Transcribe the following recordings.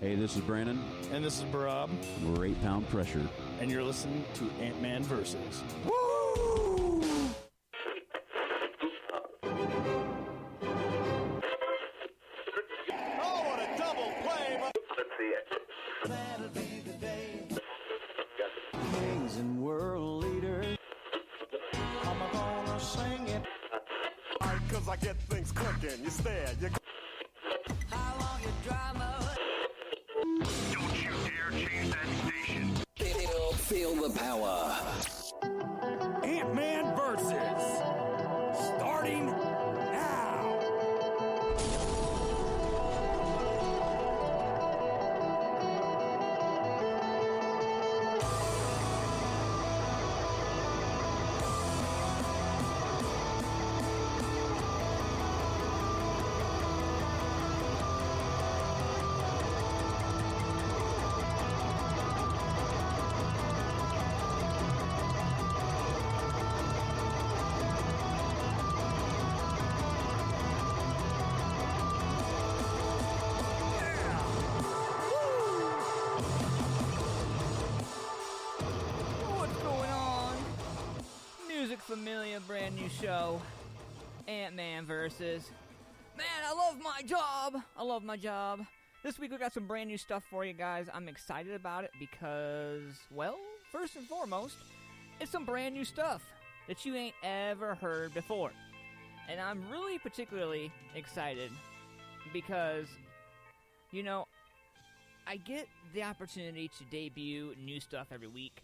Hey, this is Brandon. And this is Barab. We're 8 Pound Pressure. And you're listening to AntmanVs. Woo! Oh, what a double play! Let's see it. That'll be the day. Kings and world leaders. I'm gonna sing it. Alright, 'cause I get things cooking. You stare, you... How long you drama? Don't you dare change that station. Feel the power. Ant-Man versus. Starting now. Familiar brand new show, Ant-Man versus. Man, I love my job. I love my job. This week we got some brand new stuff for you guys. I'm excited about it because, well, first and foremost, it's some brand new stuff that you ain't ever heard before. And I'm really particularly excited because, you know, I get the opportunity to debut new stuff every week.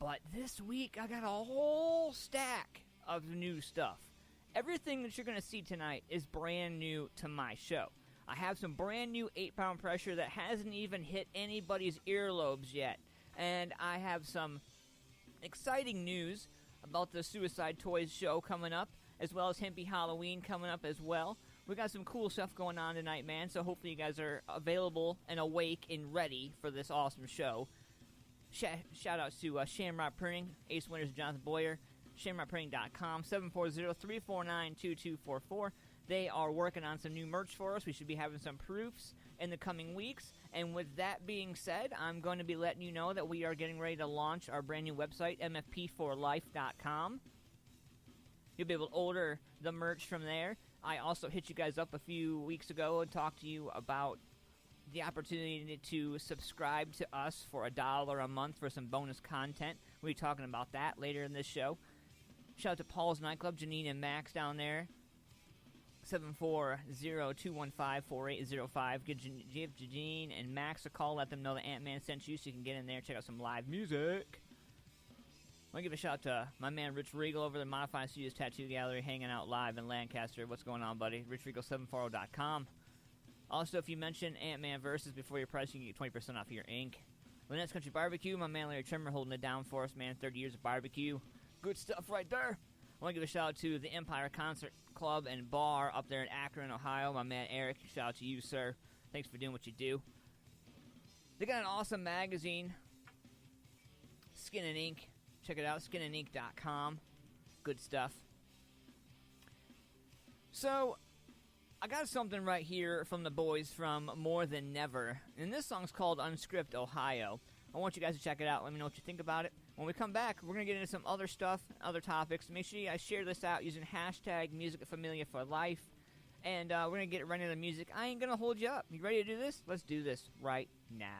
But this week, I got a whole stack of new stuff. Everything that you're going to see tonight is brand new to my show. I have some brand new 8 Pound Pressure that hasn't even hit anybody's earlobes yet. And I have some exciting news about the Suicide Toys show coming up, as well as Hempy Halloween coming up as well. We got some cool stuff going on tonight, man, so hopefully you guys are available and awake and ready for this awesome show. Shout out to Shamrock Printing, Ace Winners Jonathan Boyer, ShamrockPrinting.com, 740-349-2244. They are working on some new merch for us. We should be having some proofs in the coming weeks. And with that being said, I'm going to be letting you know that we are getting ready to launch our brand new website, MFP4Life.com. You'll be able to order the merch from there. I also hit you guys up a few weeks ago and talked to you about the opportunity to subscribe to us for $1 a month for some bonus content. We'll be talking about that later in this show. Shout out to Paul's Nightclub, Janine and Max down there. 740-215-4805. Give Janine and Max a call. Let them know that Ant-Man sent you so you can get in there and check out some live music. I want to give a shout out to my man Rich Regal over the Modified Studios Tattoo Gallery, hanging out live in Lancaster. What's going on, buddy? RichRegal740.com. Also, if you mention Ant-Man Versus before your price, you can get 20% off your ink. Lynettes Country BBQ, my man Larry Trimmer holding it down for us, man. 30 years of barbecue. Good stuff right there. I want to give a shout out to the Empire Concert Club and Bar up there in Akron, Ohio. My man Eric, shout out to you, sir. Thanks for doing what you do. They got an awesome magazine, Skin and Ink. Check it out, skinandink.com. Good stuff. So, I got something right here from the boys from More Than Never, and this song's called Unscript Ohio. I want you guys to check it out. Let me know what you think about it. When we come back, we're going to get into some other stuff, other topics. Make sure you guys share this out using hashtag MusicFamilia4Life, and we're going to get right into the music. I ain't going to hold you up. You ready to do this? Let's do this right now.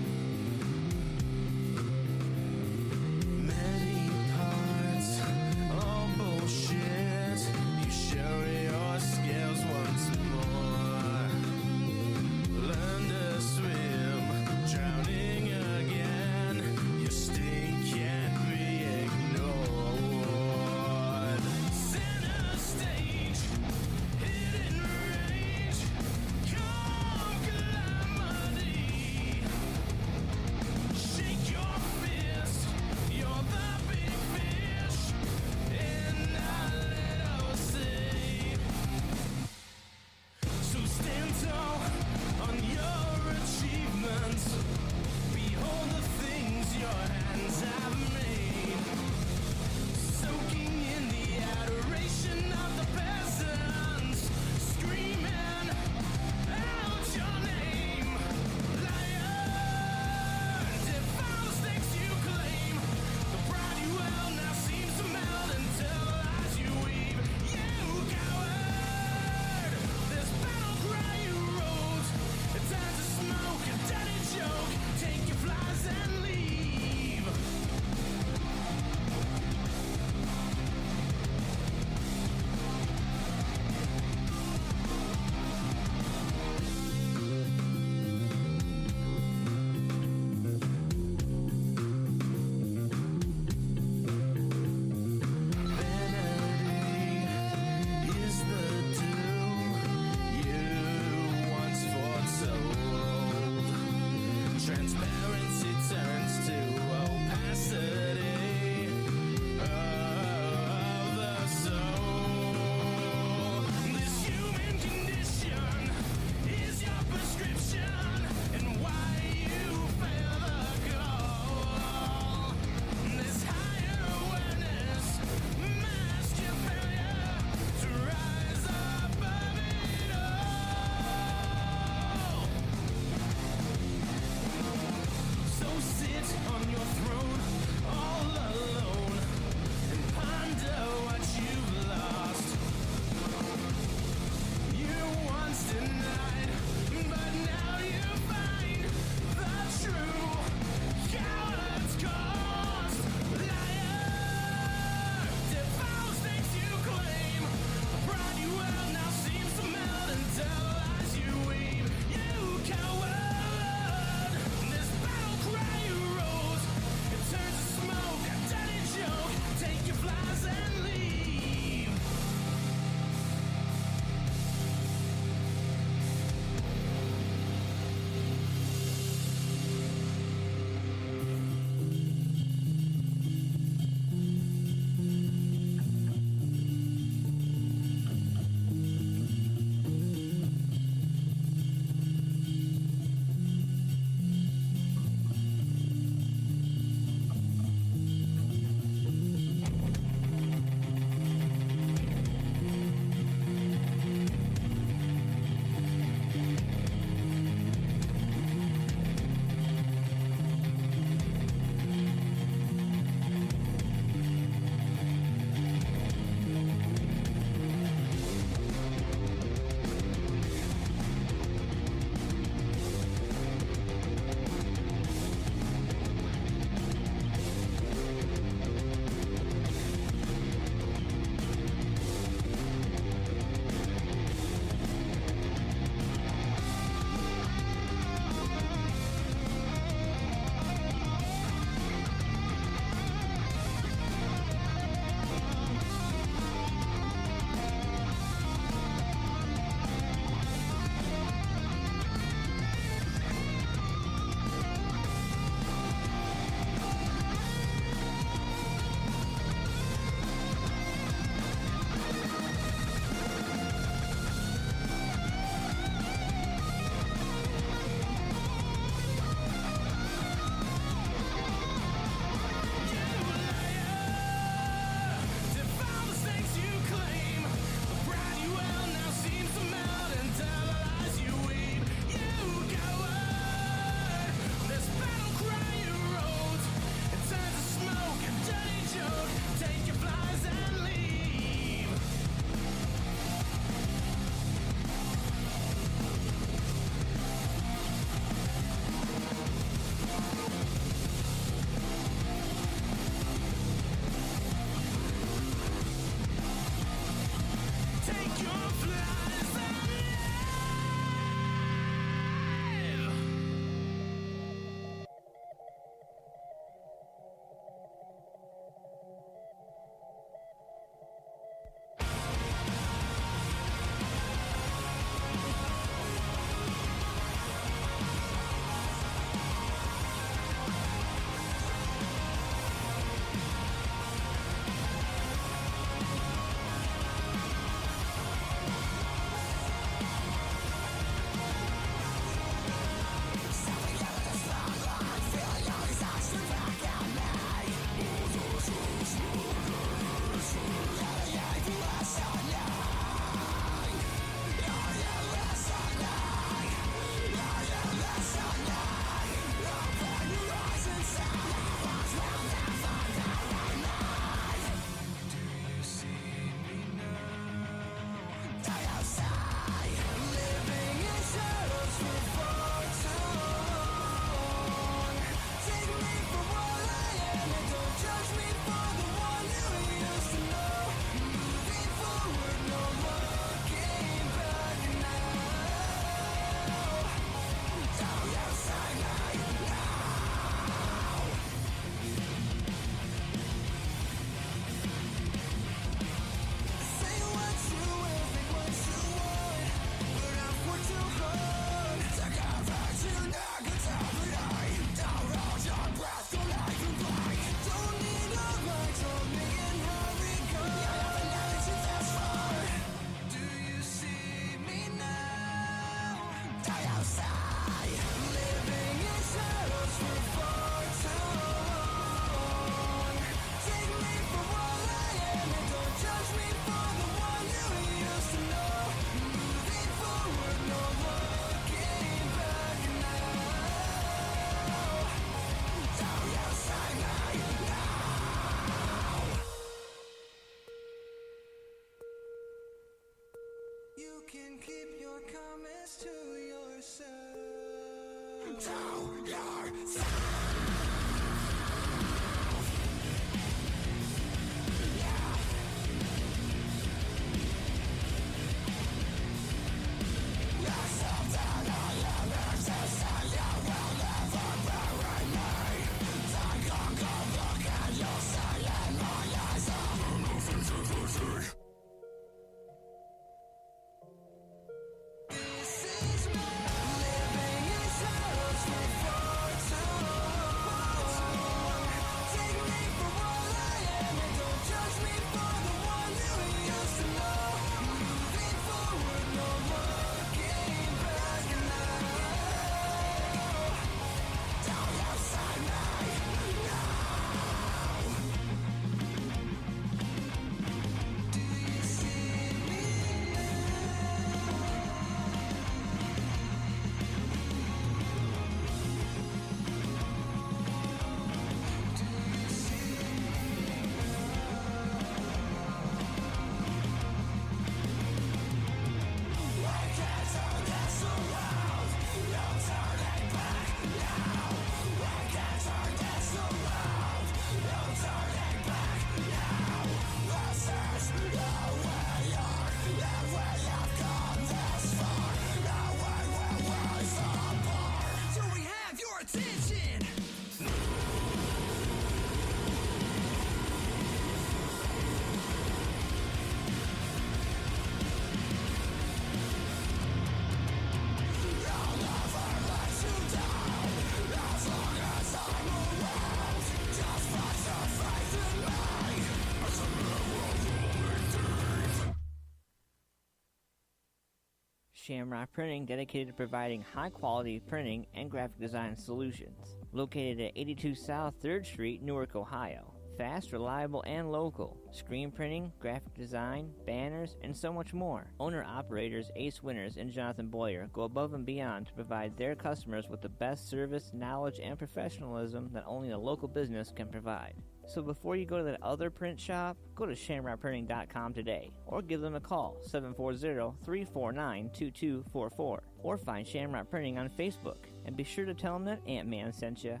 Shamrock Printing, dedicated to providing high-quality printing and graphic design solutions. Located at 82 South 3rd Street, Newark, Ohio. Fast, reliable, and local. Screen printing, graphic design, banners, and so much more. Owner-operators Ace Winters and Jonathan Boyer go above and beyond to provide their customers with the best service, knowledge, and professionalism that only a local business can provide. So before you go to that other print shop, go to shamrockprinting.com today, or give them a call, 740-349-2244, or find Shamrock Printing on Facebook, and be sure to tell them that Ant-Man sent you.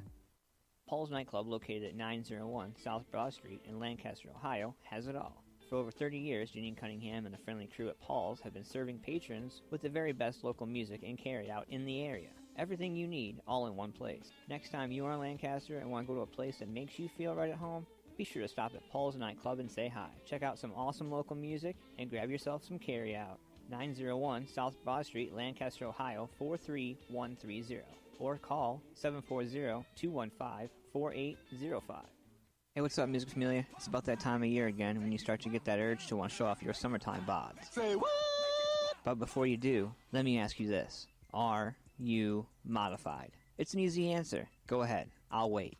Paul's Nightclub, located at 901 South Broad Street in Lancaster, Ohio, has it all. For over 30 years, Janine Cunningham and the friendly crew at Paul's have been serving patrons with the very best local music and carry-out in the area. Everything you need, all in one place. Next time you are in Lancaster and want to go to a place that makes you feel right at home, be sure to stop at Paul's Nightclub and say hi. Check out some awesome local music and grab yourself some carry-out. 901 South Broad Street, Lancaster, Ohio, 43130. Or call 740-215-4805. Hey, what's up, Music Familia? It's about that time of year again when you start to get that urge to want to show off your summertime bods. Say what? But before you do, let me ask you this. Are you modified? It's an easy answer. Go ahead. I'll wait.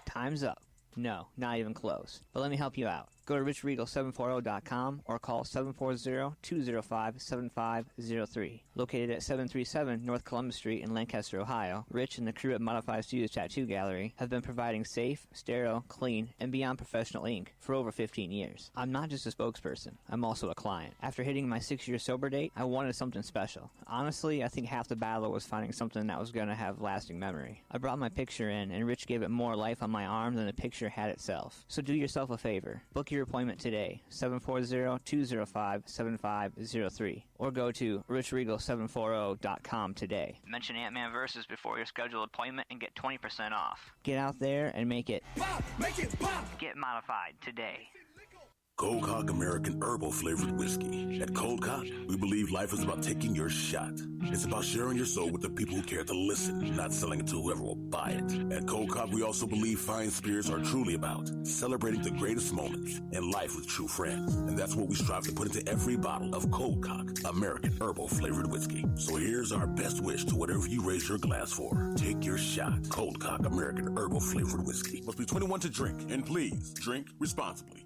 Time's up. No, not even close. But let me help you out. Go to richregal740.com or call 740-205-7503. Located at 737 North Columbus Street in Lancaster, Ohio, Rich and the crew at Modified Studios Tattoo Gallery have been providing safe, sterile, clean, and beyond professional ink for over 15 years. I'm not just a spokesperson. I'm also a client. After hitting my 6-year sober date, I wanted something special. Honestly, I think half the battle was finding something that was going to have lasting memory. I brought my picture in, and Rich gave it more life on my arm than the picture had itself. So do yourself a favor. Book your appointment today, 740-205-7503, or go to richregal740.com today. Mention AntmanVs before your scheduled appointment and get 20% off. Get out there and make it pop! Make it pop! Get modified today. Cold Cock American Herbal Flavored Whiskey. At Cold Cock, we believe life is about taking your shot. It's about sharing your soul with the people who care to listen, not selling it to whoever will buy it. At Cold Cock, we also believe fine spirits are truly about celebrating the greatest moments in life with true friends. And that's what we strive to put into every bottle of Cold Cock American Herbal Flavored Whiskey. So here's our best wish to whatever you raise your glass for. Take your shot. Cold Cock American Herbal Flavored Whiskey. Must be 21 to drink, and please drink responsibly.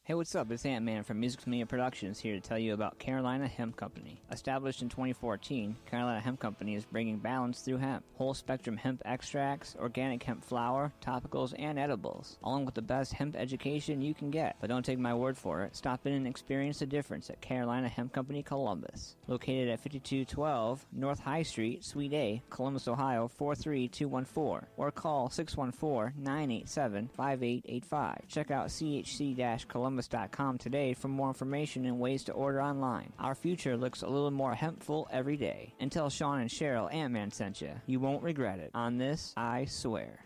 Hey, what's up? It's Ant-Man from Music Media Productions here to tell you about Carolina Hemp Company. Established in 2014, Carolina Hemp Company is bringing balance through hemp. Whole-spectrum hemp extracts, organic hemp flour, topicals, and edibles, along with the best hemp education you can get. But don't take my word for it. Stop in and experience the difference at Carolina Hemp Company, Columbus. Located at 5212 North High Street, Suite A, Columbus, Ohio 43214, or call 614-987-5885. Check out chc-columbus.com today for more information and ways to order online. Our future looks a little more hempful every day. And tell Sean and Cheryl Ant-Man sent you. You won't regret it. On this, I swear.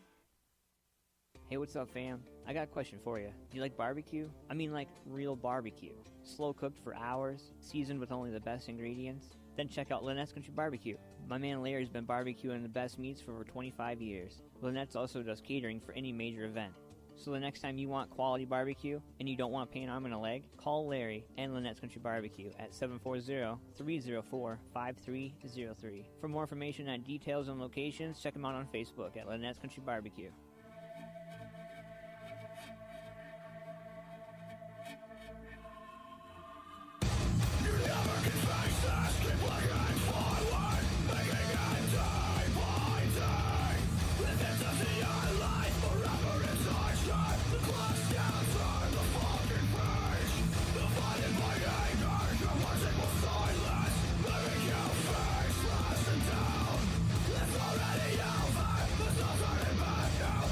Hey, what's up, fam? I got a question for you. Do you like barbecue? I mean like real barbecue. Slow cooked for hours, seasoned with only the best ingredients? Then check out Lynettes Country BBQ. My man Larry's been barbecuing the best meats for over 25 years. Lynettes also does catering for any major event. So the next time you want quality barbecue and you don't want to pay an arm and a leg, call Larry and Lynettes Country BBQ at 740-304-5303. For more information on details and locations, check them out on Facebook at Lynettes Country BBQ. Already over, there's no turning back now.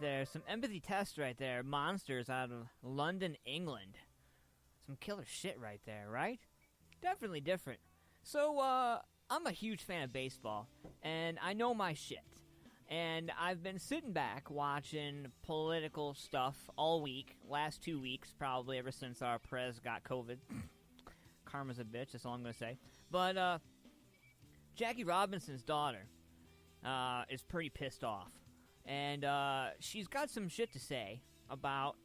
there. Some empathy tests right there. Monsters out of London, England. Some killer shit right there, right? Definitely different. So, I'm a huge fan of baseball, and I know my shit. And I've been sitting back watching political stuff all week, last 2 weeks probably, ever since our prez got COVID. Karma's a bitch, that's all I'm going to say. But, Jackie Robinson's daughter is pretty pissed off. And she's got some shit to say about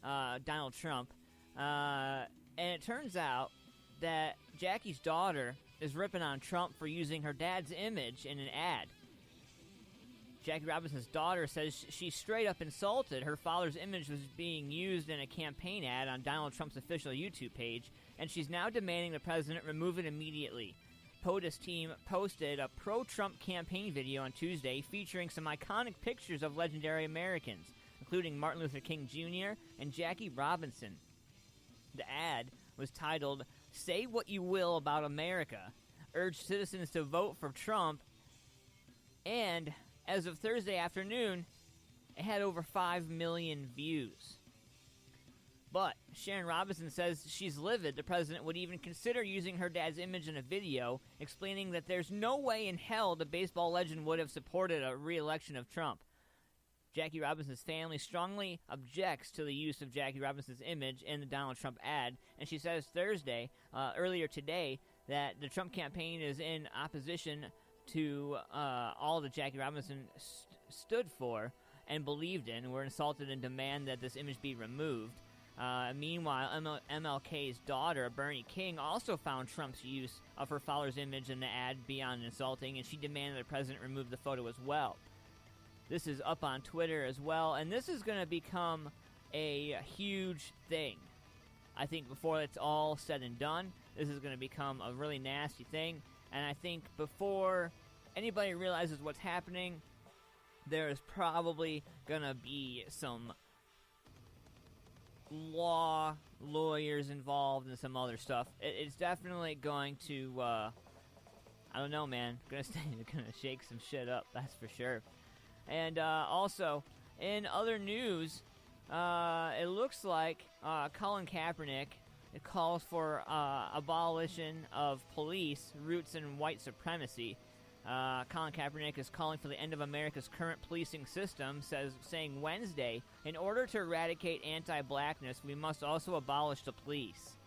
Donald Trump. And it turns out that Jackie's daughter is ripping on Trump for using her dad's image in an ad. Jackie Robinson's daughter says she straight up insulted her father's image was being used in a campaign ad on Donald Trump's official YouTube page, and she's now demanding the president remove it immediately. POTUS team posted a pro-Trump campaign video on Tuesday featuring some iconic pictures of legendary Americans, including Martin Luther King Jr. and Jackie Robinson. The ad was titled, "Say What You Will About America," urged citizens to vote for Trump, and as of Thursday afternoon, it had over 5 million views. But Sharon Robinson says she's livid the president would even consider using her dad's image in a video, explaining that there's no way in hell the baseball legend would have supported a re-election of Trump. Jackie Robinson's family strongly objects to the use of Jackie Robinson's image in the Donald Trump ad, and she says earlier today, that the Trump campaign is in opposition to all that Jackie Robinson stood for and believed in. We're insulted and demand that this image be removed. Meanwhile, MLK's daughter, Bernie King, also found Trump's use of her father's image in the ad beyond insulting, and she demanded the president remove the photo as well. This is up on Twitter as well, and this is going to become a huge thing. I think before it's all said and done, this is going to become a really nasty thing, and I think before anybody realizes what's happening, there is probably going to be some lawyers involved and some other stuff. It's definitely going to, I don't know, man, gonna shake some shit up, that's for sure. And also, in other news, it looks like Colin Kaepernick, it calls for abolition of police, roots in white supremacy. Colin Kaepernick is calling for the end of America's current policing system, saying Wednesday, in order to eradicate anti-blackness, we must also abolish the police.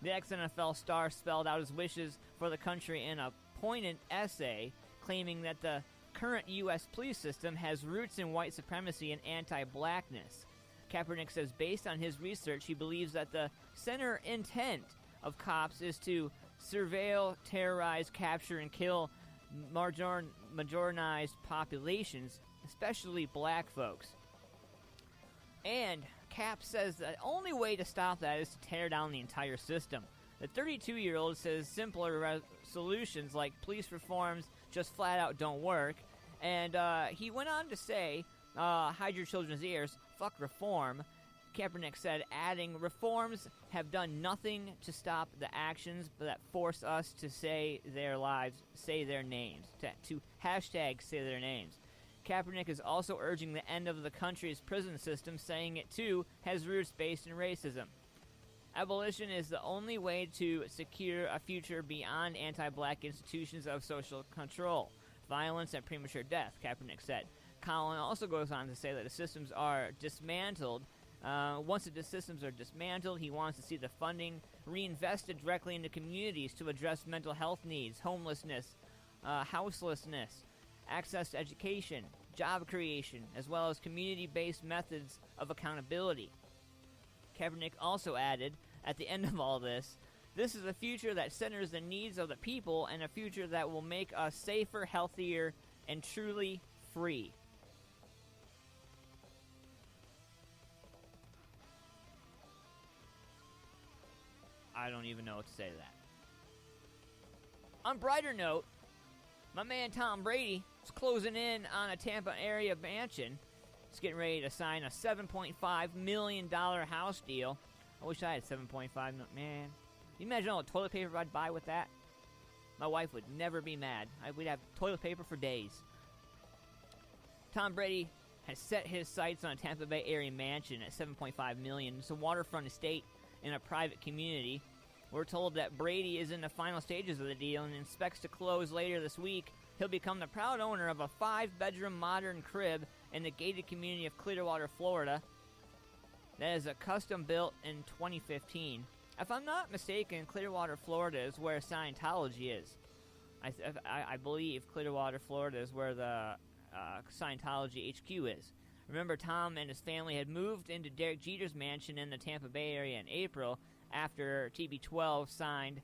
The ex-NFL star spelled out his wishes for the country in a poignant essay, claiming that the current U.S. police system has roots in white supremacy and anti-blackness. Kaepernick says based on his research, he believes that the center intent of cops is to surveil, terrorize, capture, and kill marginalized populations, especially black folks. And Cap says the only way to stop that is to tear down the entire system. The 32-year-old says simpler solutions like police reforms just flat out don't work. And he went on to say, hide your children's ears, fuck reform. Kaepernick said, adding, reforms have done nothing to stop the actions that force us to say their lives, say their names, to hashtag say their names. Kaepernick is also urging the end of the country's prison system, saying it too has roots based in racism. Abolition is the only way to secure a future beyond anti-black institutions of social control, violence, and premature death, Kaepernick said. Colin also goes on to say that the systems are dismantled. Once the systems are dismantled, he wants to see the funding reinvested directly into communities to address mental health needs, homelessness, houselessness, access to education, job creation, as well as community-based methods of accountability. Kaepernick also added, at the end of all this is a future that centers the needs of the people and a future that will make us safer, healthier, and truly free. I don't even know what to say to that. On brighter note, my man Tom Brady is closing in on a Tampa area mansion. He's getting ready to sign a $7.5 million house deal. I wish I had $7.5 million. Man, can you imagine all the toilet paper I'd buy with that? My wife would never be mad. We'd have toilet paper for days. Tom Brady has set his sights on a Tampa Bay area mansion at $7.5 million. It's a waterfront estate in a private community. We're told that Brady is in the final stages of the deal and expects to close later this week. He'll become the proud owner of a 5-bedroom modern crib in the gated community of Clearwater, Florida. That is a custom built in 2015. If I'm not mistaken, Clearwater, Florida is where Scientology is. I believe Clearwater, Florida is where the Scientology HQ is. Remember, Tom and his family had moved into Derek Jeter's mansion in the Tampa Bay area in April after TB12 signed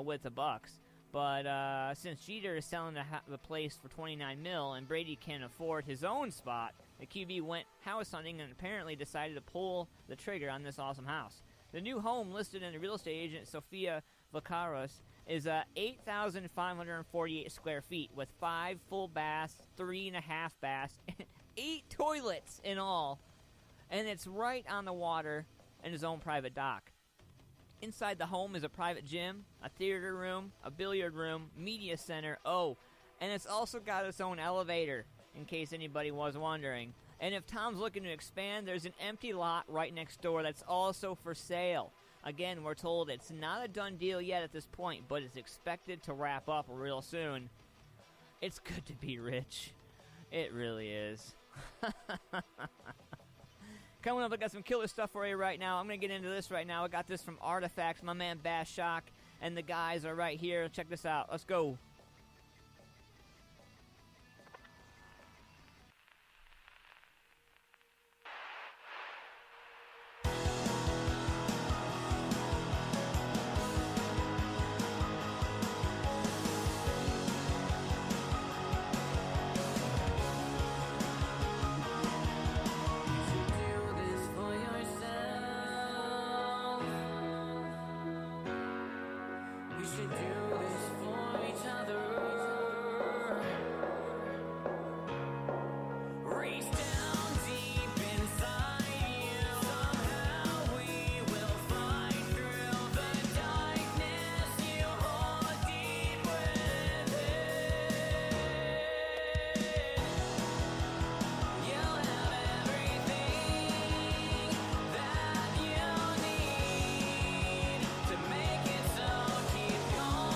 with the Bucks. But since Jeter is selling the place for $29 million and Brady can afford his own spot, the QB went house hunting and apparently decided to pull the trigger on this awesome house. The new home listed in the real estate agent Sofia Vacaros is 8,548 square feet with 5 full baths, 3.5 baths, 8 toilets in all. And it's right on the water and his own private dock. Inside the home is a private gym, a theater room, a billiard room, media center, and it's also got its own elevator, in case anybody was wondering. And if Tom's looking to expand, there's an empty lot right next door that's also for sale. Again, we're told it's not a done deal yet at this point, but it's expected to wrap up real soon. It's good to be rich. It really is. Coming up, I got some killer stuff for you right now. I'm going to get into this right now. I got this from Artifacts, my man Bass Shock, and the guys are right here. Check this out. Let's go. To make it so, keep going.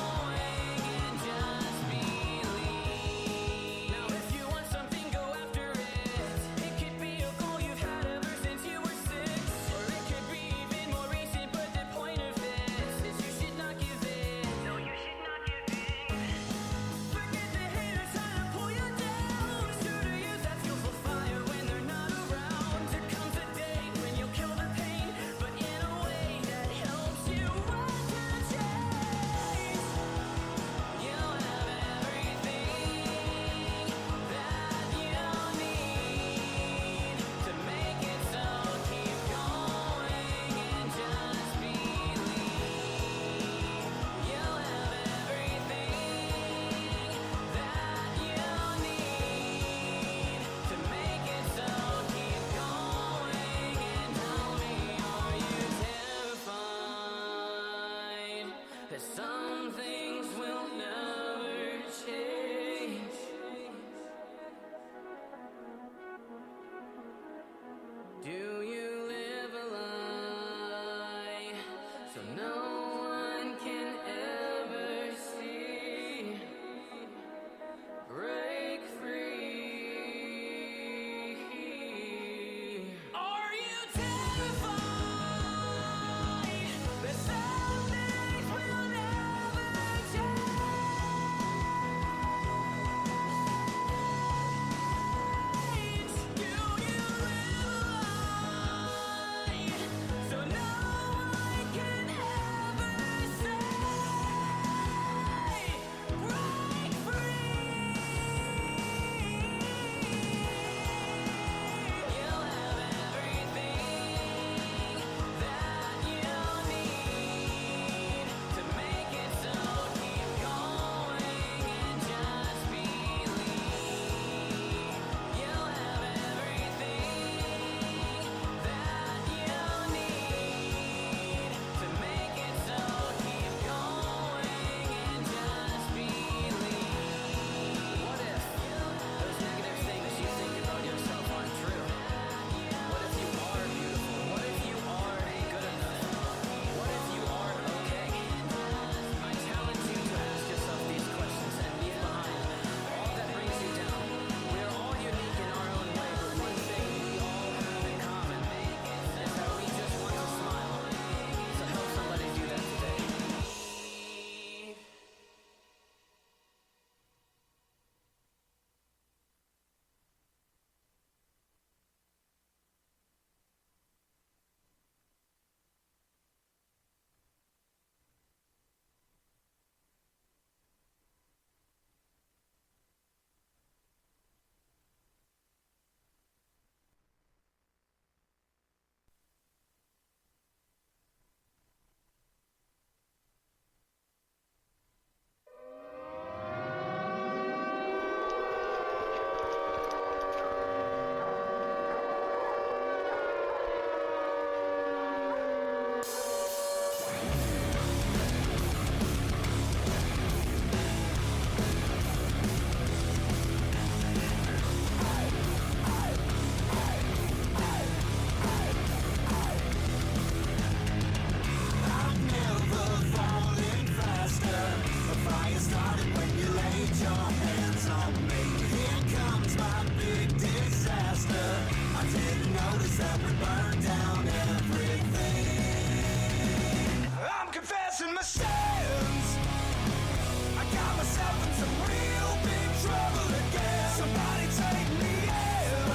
I'm confessing my sins. I got myself in some real big trouble again. Somebody take me in.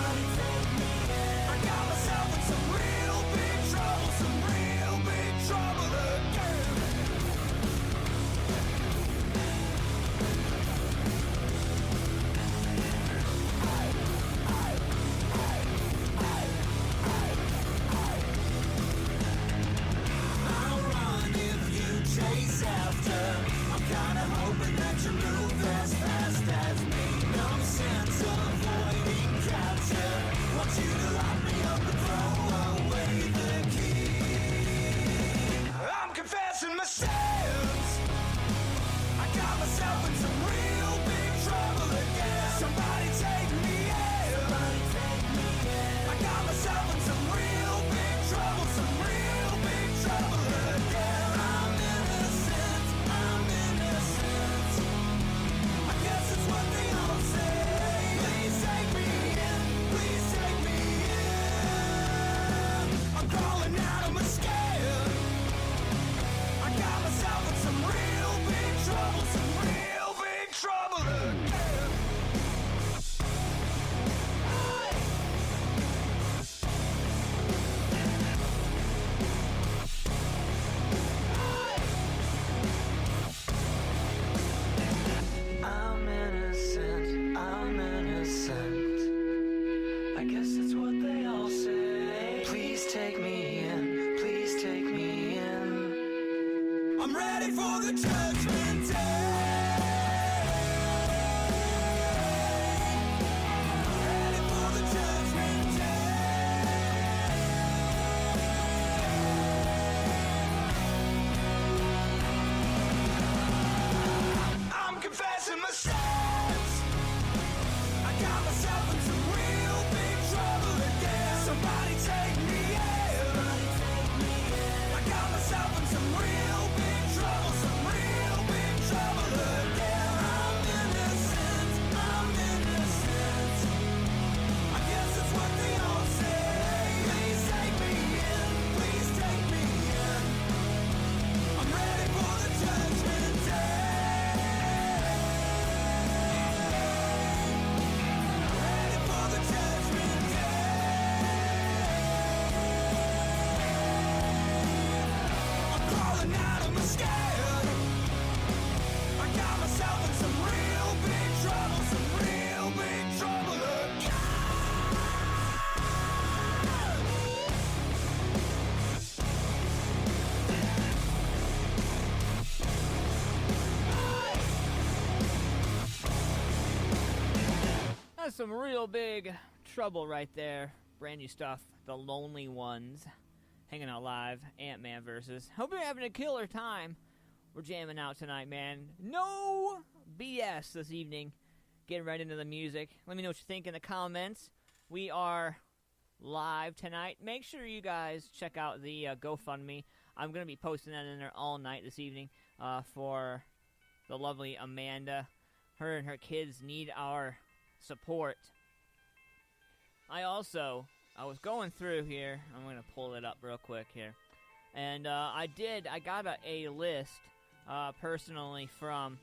I got myself in some real big trouble, some real big trouble again. I'll run if you chase after. I'm kinda hoping that you move as fast as me. No sense avoiding capture. Want you to lock me up and throw away the key. I'm confessing my sins. I got myself in some real big trouble again. Somebody take me in. I got myself in some real big trouble, some real big trouble again. I'm innocent, I'm innocent. I guess it's what they all say. Please take me in, please take me in. I'm crawling out of my skin. I got myself in some real big trouble, some real big trouble again. I'm innocent, I'm innocent. I guess that's what they all say. Please take me in, please take me in. I'm ready for the judgment day. Ready for the judgment day. I'm confessing my sins. I got myself in some real big trouble again. Somebody take me in. I got myself in some real big trouble, some real big trouble again. I'm innocent, I'm innocent. I guess that's what they all say. Please take me in, please take me in. I'm ready for the judgment day. Ready for the judgment day. I'm crawling out of my skin. I got myself in some real big trouble, some real big trouble again. That's some real big trouble right there. Brand new stuff. The Lonely Ones. Hanging out live. Ant-Man versus. Hope you're having a killer time. We're jamming out tonight, man. No BS this evening. Getting right into the music. Let me know what you think in the comments. We are live tonight. Make sure you guys check out the GoFundMe. I'm going to be posting that in there all night this evening for the lovely Amanda. Her and her kids need our support. I was going through here. I'm going to pull it up real quick here. And I got a list personally from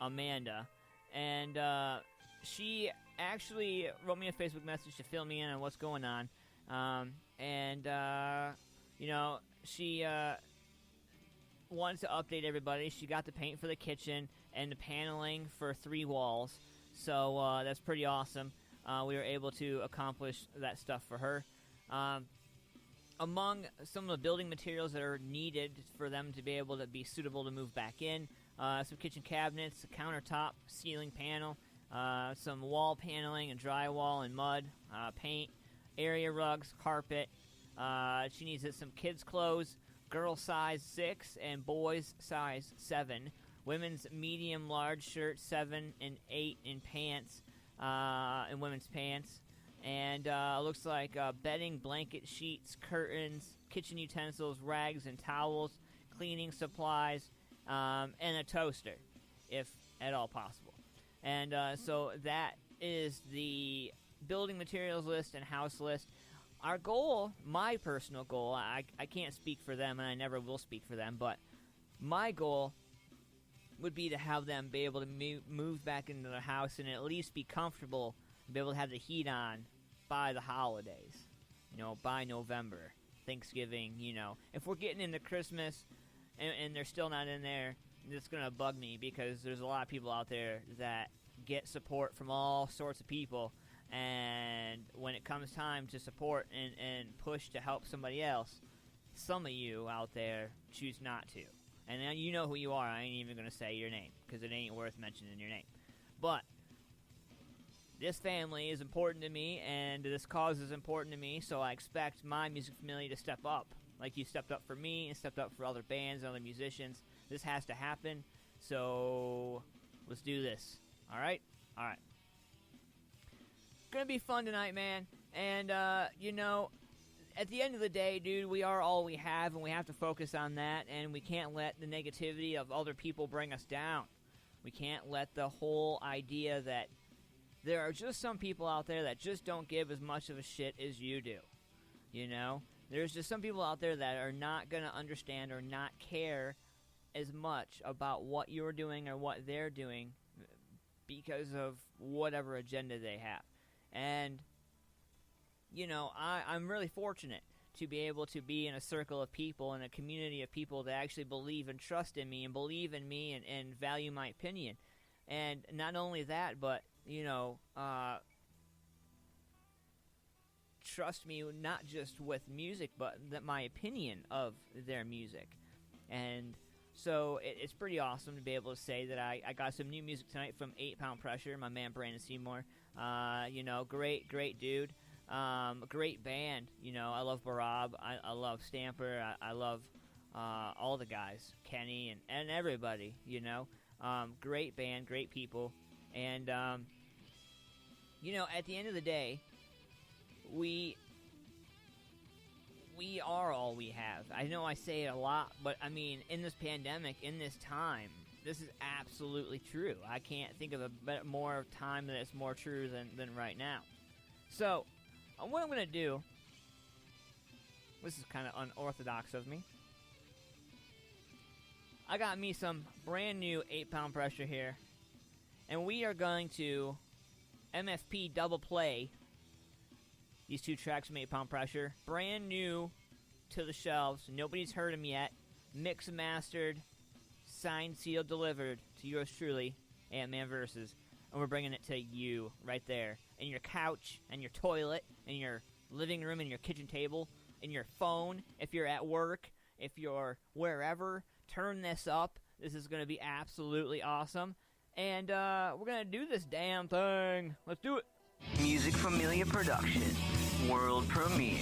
Amanda. And she actually wrote me a Facebook message to fill me in on what's going on. She wanted to update everybody. She got the paint for the kitchen and the paneling for 3 walls. So that's pretty awesome. We were able to accomplish that stuff for her. Among some of the building materials that are needed for them to be able to be suitable to move back in, some kitchen cabinets, a countertop, ceiling panel, some wall paneling and drywall and mud, paint, area rugs, carpet. She needs some kids' clothes, girl size 6 and boys size 7. Women's medium large shirt 7 and 8 in pants, and women's pants. And looks like bedding, blanket, sheets, curtains, kitchen utensils, rags and towels, cleaning supplies, and a toaster, if at all possible. And so that is the building materials list and house list. Our goal, my personal goal, I can't speak for them, and I never will speak for them, but my goal would be to have them be able to move back into their house and at least be comfortable and be able to have the heat on by the holidays, by November, Thanksgiving, If we're getting into Christmas and they're still not in there, it's going to bug me because there's a lot of people out there that get support from all sorts of people, and when it comes time to support and push to help somebody else, some of you out there choose not to. And now you know who you are. I ain't even going to say your name because it ain't worth mentioning your name. But this family is important to me, and this cause is important to me, so I expect my music family to step up. Like you stepped up for me and stepped up for other bands and other musicians. This has to happen, so let's do this. All right? All right. Gonna be fun tonight, man. And, at the end of the day, dude, we are all we have, and we have to focus on that, and we can't let the negativity of other people bring us down. We can't let the whole idea that there are just some people out there that just don't give as much of a shit as you do. There's just some people out there that are not going to understand or not care as much about what you're doing or what they're doing because of whatever agenda they have. And, I'm really fortunate to be able to be in a circle of people and a community of people that actually believe and trust in me and believe in me and value my opinion. And not only that, but, trust me not just with music, but my opinion of their music. And so it's pretty awesome to be able to say that I got some new music tonight from 8 Pound Pressure, my man Brandon Seymour. Great dude. Great band. I love Barab. I love Stamper. I love all the guys, Kenny and everybody. Great band, great people. And at the end of the day, we are all we have. I know I say it a lot, but I mean, in this pandemic, in this time, this is absolutely true. I can't think of a more time that it's more true than right now. So, what I'm going to do, this is kind of unorthodox of me. I got me some brand new 8 Pound Pressure here, and we are going to MFP double play these 2 tracks from 8 Pound Pressure, brand new to the shelves. Nobody's heard them yet. Mixed and mastered, signed, sealed, delivered to yours truly, AntmanVs. And we're bringing it to you right there. In your couch, and your toilet, in your living room, and your kitchen table, in your phone, if you're at work, if you're wherever, turn this up. This is going to be absolutely awesome. And we're going to do this damn thing. Let's do it. Music Familia Production, world premiere.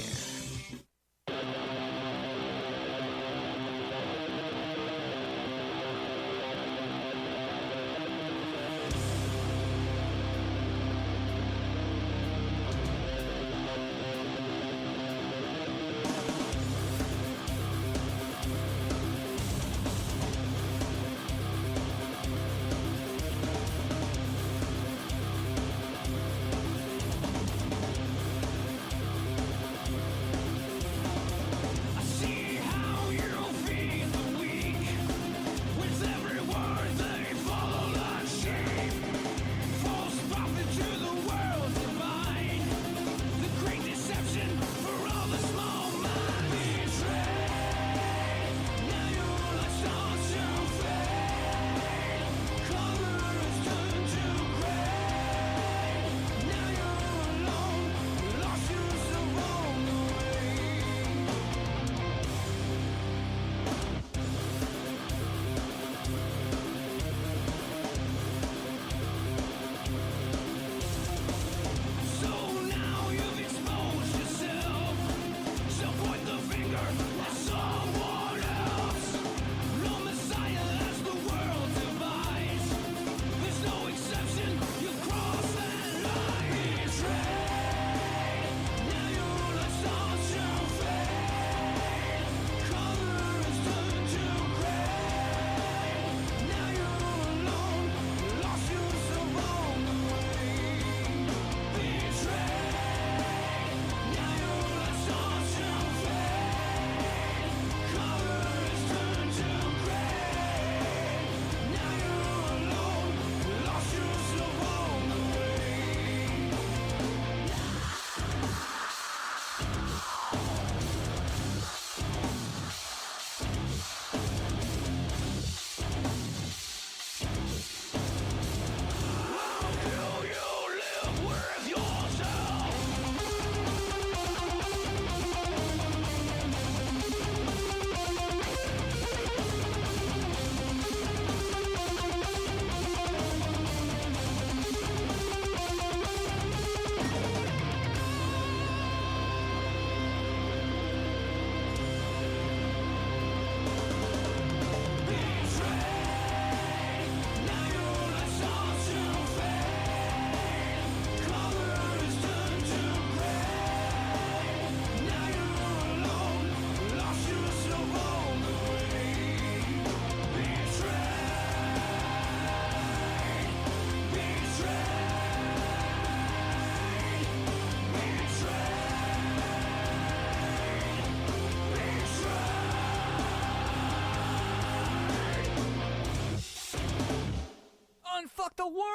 the world!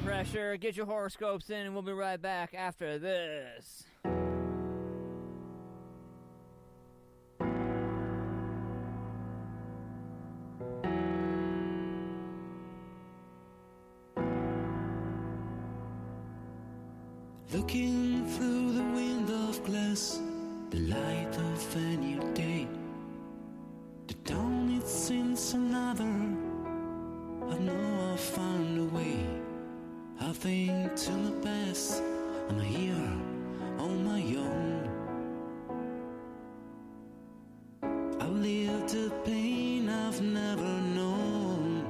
Pressure. Get your horoscopes in, and we'll be right back after this. Looking through the window of glass, the light of a new day. The dawn, it seems another. I know I've found a way. I think to my past, I'm here on my own. I've lived the pain I've never known.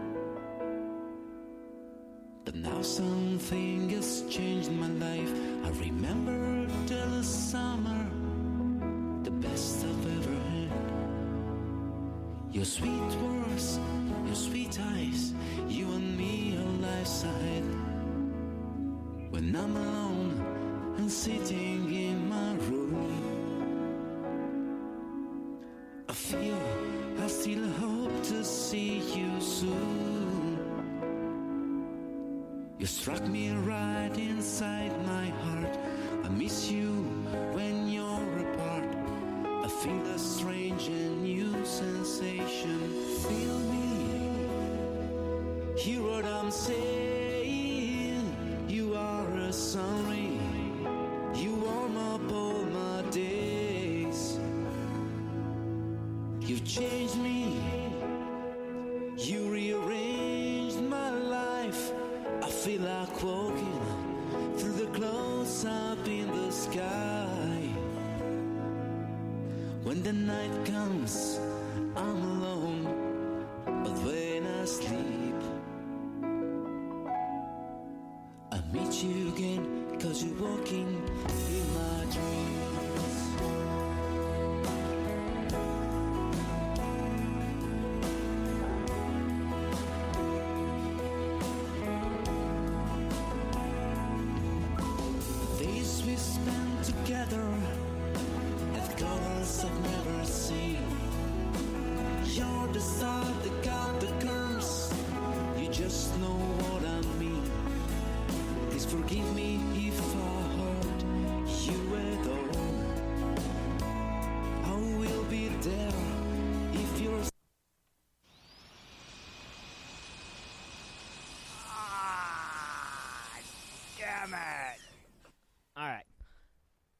But now something has changed my life. I remember till the summer, the best I've ever had. Your sweet words, your sweet eyes, you and me are life side. When I'm alone and sitting in my room, I feel I still hope to see you soon. You struck me right inside my heart. I miss you when you're apart. I feel a strange and new sensation. Feel me, hear what I'm saying. You are a sun ray, you warm up all my days. You've changed me, you rearranged my life. I feel like walking through the clouds up in the sky. When the night comes, I'm alone, but when I sleep, I meet you again, 'cause you're walking in my dreams. Days we spent together have colors I've never seen. You're the star that got the curse. You just know what I mean. Please forgive me if I hurt you at all. I will be there if you're. Damn it! Alright.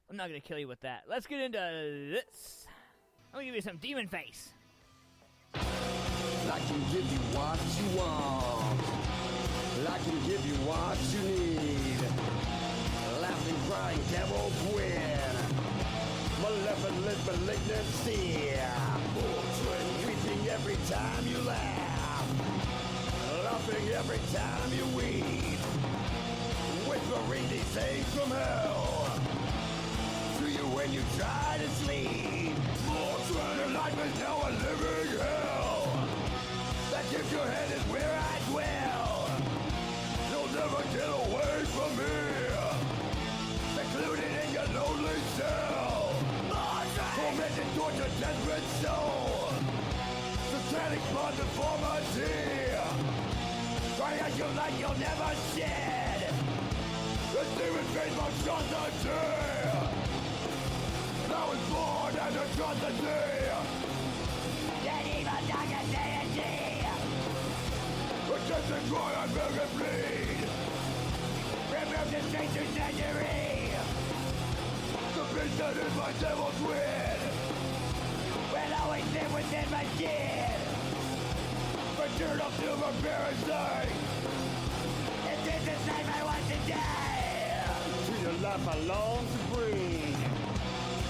I'm not gonna kill you with that. Let's get into this. I'm gonna give you some demon face. I can give you what you want. I can give you what you need. Laughing, crying, devil grin. Malevolent malignancy. Weeping every time you laugh. Laughing every time you weep. Whispering these things from hell to you when you try to sleep. Your life is now a living hell. That gives your head is where I dwell. You'll never get away from me. Secluded in your lonely cell. Tormented, tortured, desperate soul. Satanic blood deformity. Cry out your light you'll never shed. The demon face monstrosity. I was born as a atrocity. That evil dark deity. Protect and cry, I beg and plead. Remove the stranger's surgery. The beast that is my devil's twin will always live within my skin. Eternal silver parasite. It is the time I want to die. To the life I long to bring.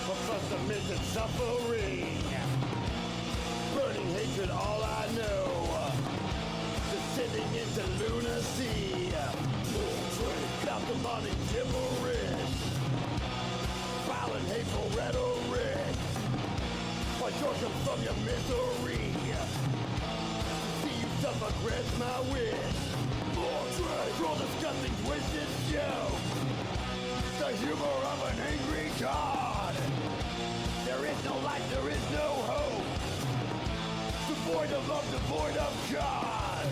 For custom-made suffering. Burning hatred, all I know. Descending into lunacy. Cosmonic gibberish. Violent, hateful rhetoric. My joy comes from your misery. See you suffer grants my wish. Draw disgusting, twisted joke. The humor of an angry God. There is no life, there is no hope. Devoid of love, devoid of God.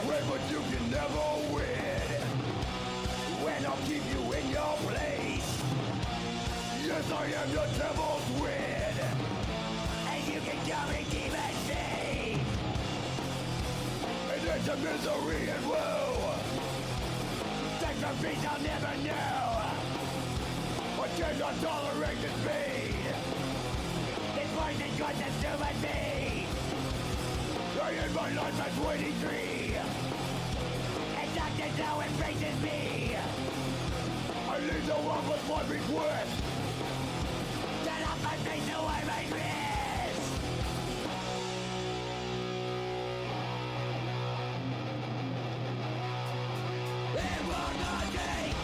Win what you can never win. When I'll keep you in your place. Yes, I am the devil's win. And you can call me Demon Thief. And it's a misery and woe. Sex for peace I'll never know. I cannot tolerate this pain. This poison could consume me. I end my life at 23. And darkness now embraces me. I leave the world with one request. Set up my face so I may rest. It will not take.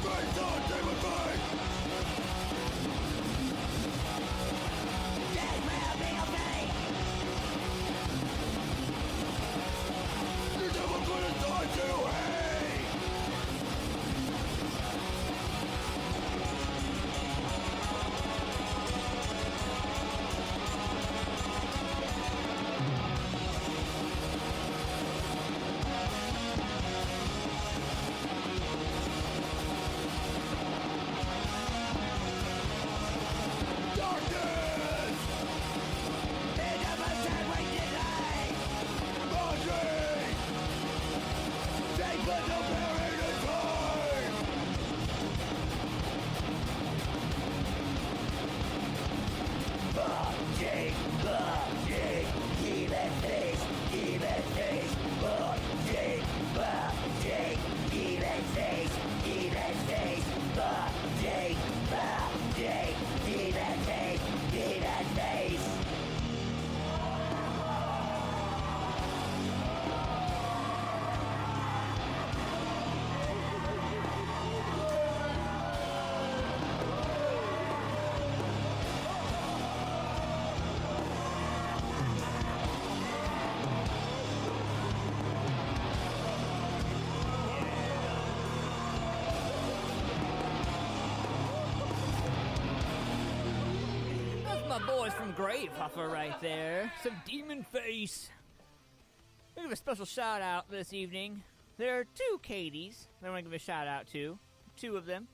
Face on, demon face. my boys from Gravehuffer right there. Some Demon Face. We give a special shout out this evening. There are two Katies that I want to give a shout out to. Two of them.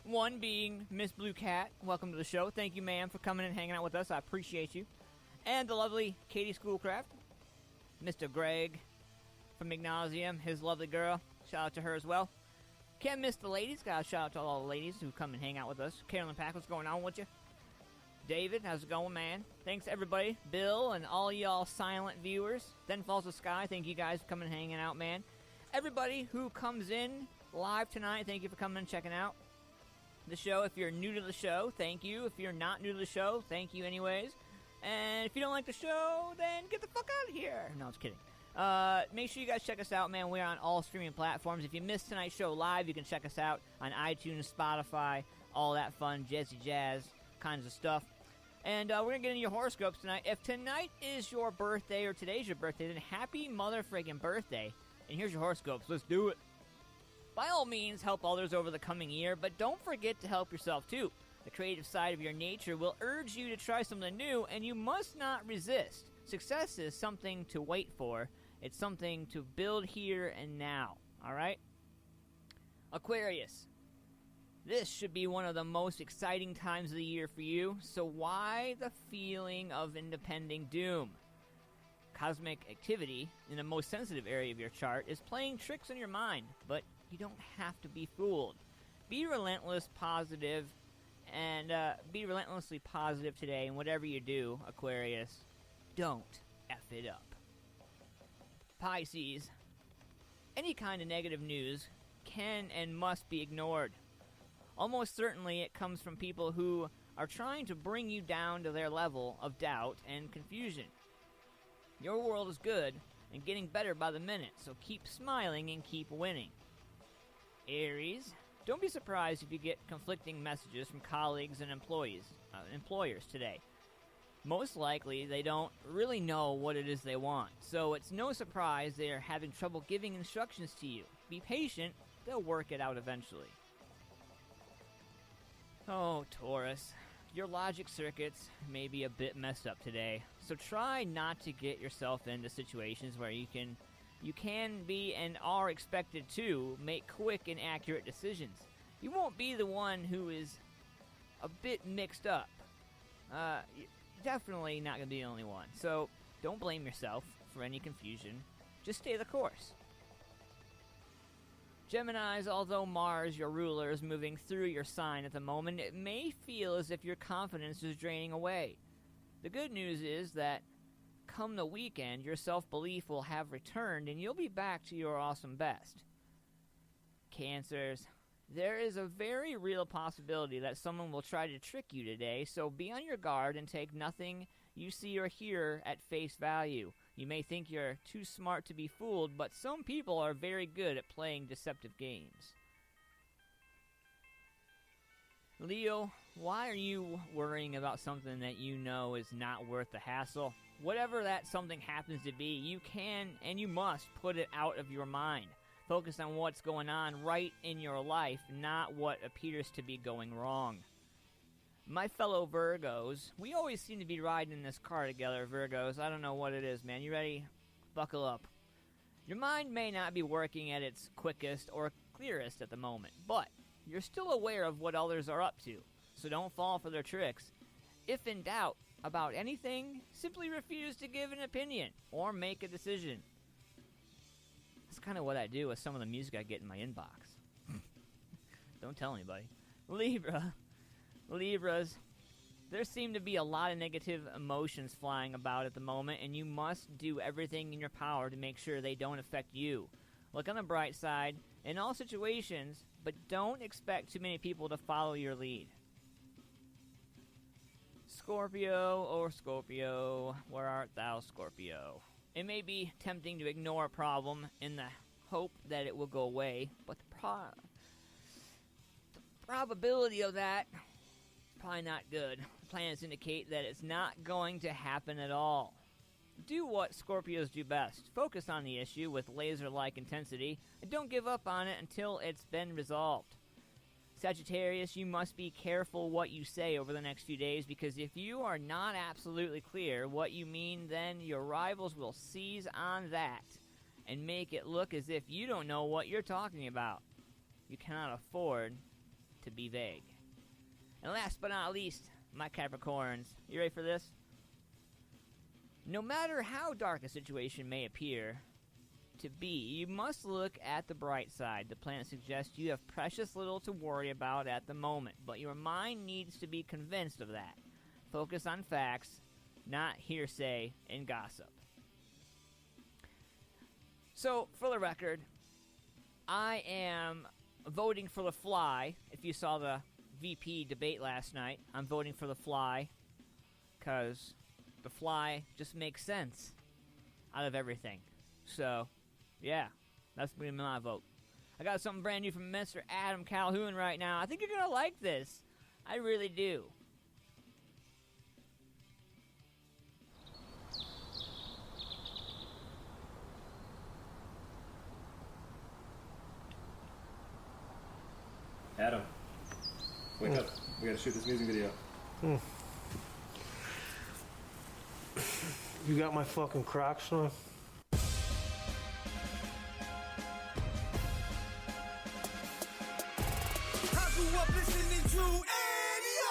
One being Miss Blue Cat. Welcome to the show. Thank you, ma'am, for coming and hanging out with us. I appreciate you. And the lovely Katie Schoolcraft. Mr. Greg from Ignasium, his lovely girl. Shout out to her as well. Can't miss the ladies. Got a shout out to all the ladies who come and hang out with us. Carolyn Pack, what's going on with you? David, how's it going, man? Thanks, everybody. Bill and all y'all silent viewers. Then Falls of Sky, thank you guys for coming and hanging out, man. Everybody who comes in live tonight, thank you for coming and checking out the show. If you're new to the show, thank you. If you're not new to the show, thank you anyways. And if you don't like the show, then get the fuck out of here. No, I was kidding. Make sure you guys check us out, man. We're on all streaming platforms. If you missed tonight's show live, you can check us out on iTunes, Spotify, all that fun jazzy jazz kinds of stuff. And we're going to get into your horoscopes tonight. If tonight is your birthday or today's your birthday, then happy mother-friggin' birthday. And here's your horoscopes. Let's do it. By all means, help others over the coming year, but don't forget to help yourself, too. The creative side of your nature will urge you to try something new, and you must not resist. Success is something to wait for. It's something to build here and now, all right? Aquarius. This should be one of the most exciting times of the year for you, so why the feeling of impending doom? Cosmic activity in the most sensitive area of your chart is playing tricks on your mind, but you don't have to be fooled. Be relentlessly positive today, and whatever you do, Aquarius, don't F it up. Pisces. Any kind of negative news can and must be ignored. Almost certainly it comes from people who are trying to bring you down to their level of doubt and confusion. Your world is good and getting better by the minute, so keep smiling and keep winning. Aries. Don't be surprised if you get conflicting messages from colleagues and employers today. Most likely, they don't really know what it is they want, so it's no surprise they are having trouble giving instructions to you. Be patient, they'll work it out eventually. Oh, Taurus, your logic circuits may be a bit messed up today, so try not to get yourself into situations where you can be and are expected to make quick and accurate decisions. You won't be the one who is a bit mixed up. You're definitely not going to be the only one. So don't blame yourself for any confusion. Just stay the course. Geminis, although Mars, your ruler, is moving through your sign at the moment, it may feel as if your confidence is draining away. The good news is that come the weekend, your self-belief will have returned and you'll be back to your awesome best. Cancers, there is a very real possibility that someone will try to trick you today, so be on your guard and take nothing you see or hear at face value. You may think you're too smart to be fooled, but some people are very good at playing deceptive games. Leo, why are you worrying about something that you know is not worth the hassle? Whatever that something happens to be, you can and you must put it out of your mind. Focus on what's going on right in your life, not what appears to be going wrong. My fellow Virgos, we always seem to be riding in this car together, Virgos. I don't know what it is, man. You ready? Buckle up. Your mind may not be working at its quickest or clearest at the moment, but you're still aware of what others are up to, so don't fall for their tricks. If in doubt about anything, simply refuse to give an opinion or make a decision. That's kind of what I do with some of the music I get in my inbox. Don't tell anybody. Libras, there seem to be a lot of negative emotions flying about at the moment, and you must do everything in your power to make sure they don't affect you. Look on the bright side in all situations, but don't expect too many people to follow your lead. Scorpio, oh Scorpio, where art thou, Scorpio? It may be tempting to ignore a problem in the hope that it will go away, but the probability of that probably not good. Plans indicate that it's not going to happen at all. Do what Scorpios do best. Focus on the issue with laser-like intensity, and don't give up on it until it's been resolved. Sagittarius, you must be careful what you say over the next few days, because if you are not absolutely clear what you mean, then your rivals will seize on that and make it look as if you don't know what you're talking about. You cannot afford to be vague. And last but not least, my Capricorns, you ready for this? No matter how dark a situation may appear to be, you must look at the bright side. The planet suggests you have precious little to worry about at the moment, but your mind needs to be convinced of that. Focus on facts, not hearsay and gossip. So, for the record, I am voting for the fly. If you saw the VP debate last night, I'm voting for the fly because the fly just makes sense out of everything. So, yeah, that's going to be my vote. I got something brand new from Mr. Adam Calhoun right now. I think you're going to like this. I really do. Adam, wake up. We gotta shoot this music video. You got my fucking Crocs on? I grew up listening to Annie.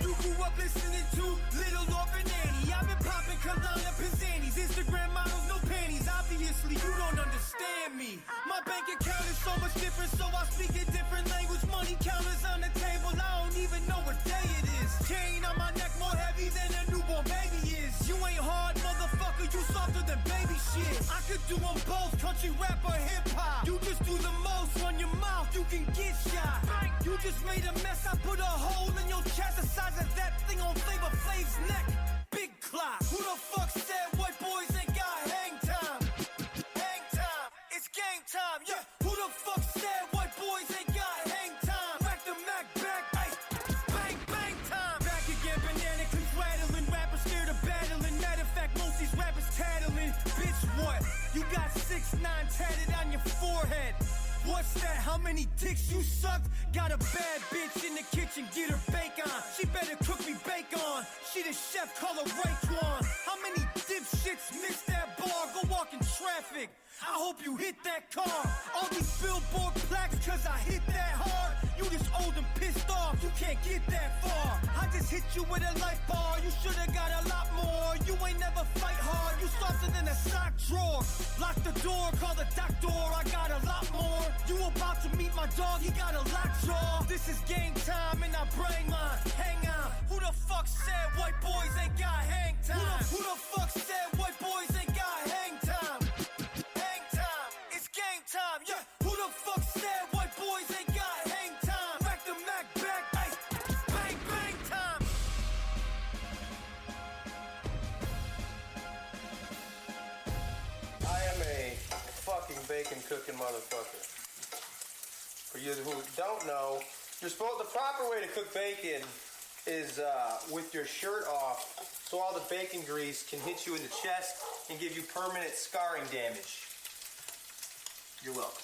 You grew up listening to Little Orphan Annie. I've been popping Kalana Pizzani's. Instagram models, no panties. Obviously, you don't understand me. My bank account is so much different, so I speak a different language. Money counters on the table, I don't even know what day it is. Chain on my neck more heavy than a newborn baby is. You ain't hard, motherfucker, you softer than baby shit. I could do them both, country rap or hip hop. You just do the most, run your mouth, you can get shot. You just made a mess, I put a hole in your chest the size of that thing on Flavor Flav's neck. Big clock. Who the fuck said white boys ain't got hang time? Hang time, it's game time, yeah. Who the fuck said white boys ain't got hang time? Rack the Mac back, ay, bang, bang time. Back again, banana clips rattling, rappers scared of battling. Matter of fact, most these rappers tattling. Bitch, what? You got 6'9" tatted on your forehead. What's that? How many dicks you sucked? Got a bad bitch in the kitchen, get her bacon. She better cook me bacon. She the chef, call her Raekwon. How many dipshits missed that bar? Go walk in traffic. I hope you hit that car. All these billboard plaques, cause I hit that hard. You just old and pissed off, you can't get that far. I just hit you with a light bar, you should've got a lot more. You ain't never fight hard, you softer than a sock drawer. Lock the door, call the doctor, I got a lot more. You about to meet my dog, he got a lockjaw. This is game time and I bring mine. Hang on, who the fuck said white boys ain't got hang time? Who the fuck said white boys ain't got hang time? Hang time, it's game time, yeah. Who the fuck said white boys ain't got hang time? Rack the Mac back, ay, bang, bang time. I am a fucking bacon cooking motherfucker. For you who don't know, the proper way to cook bacon is with your shirt off, so all the bacon grease can hit you in the chest and give you permanent scarring damage. You're welcome.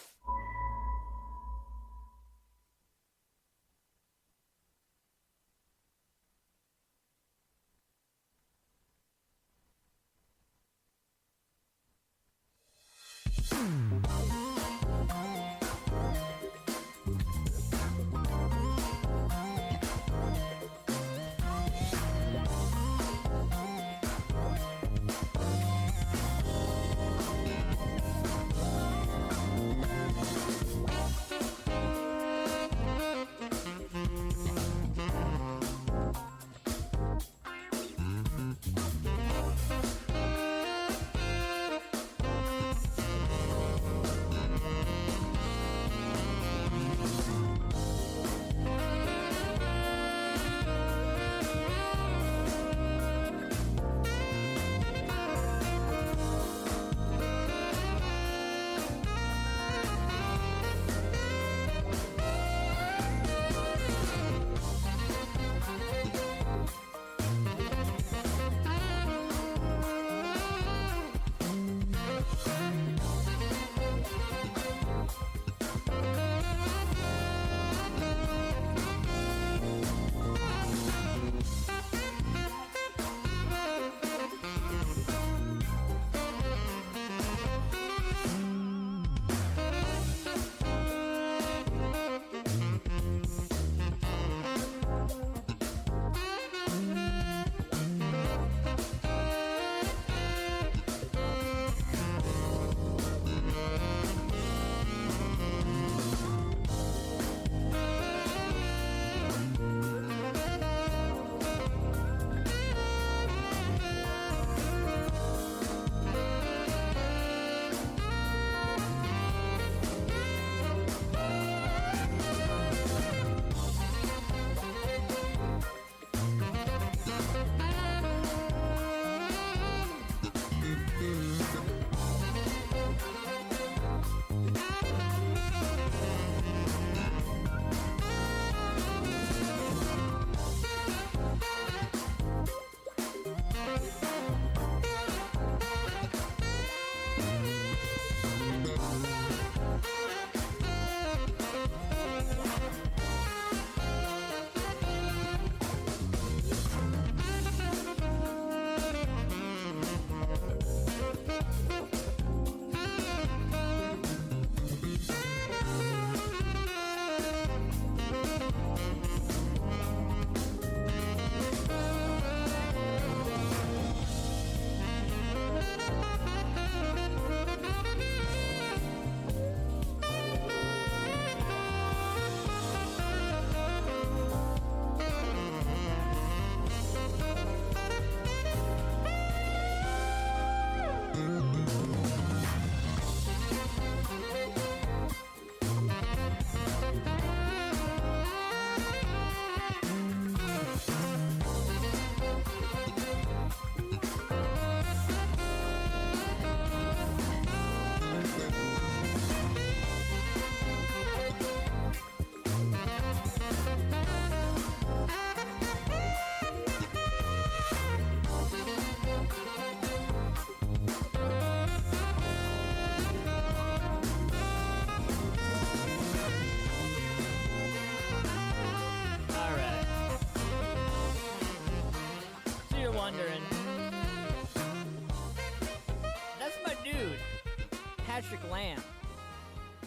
Slam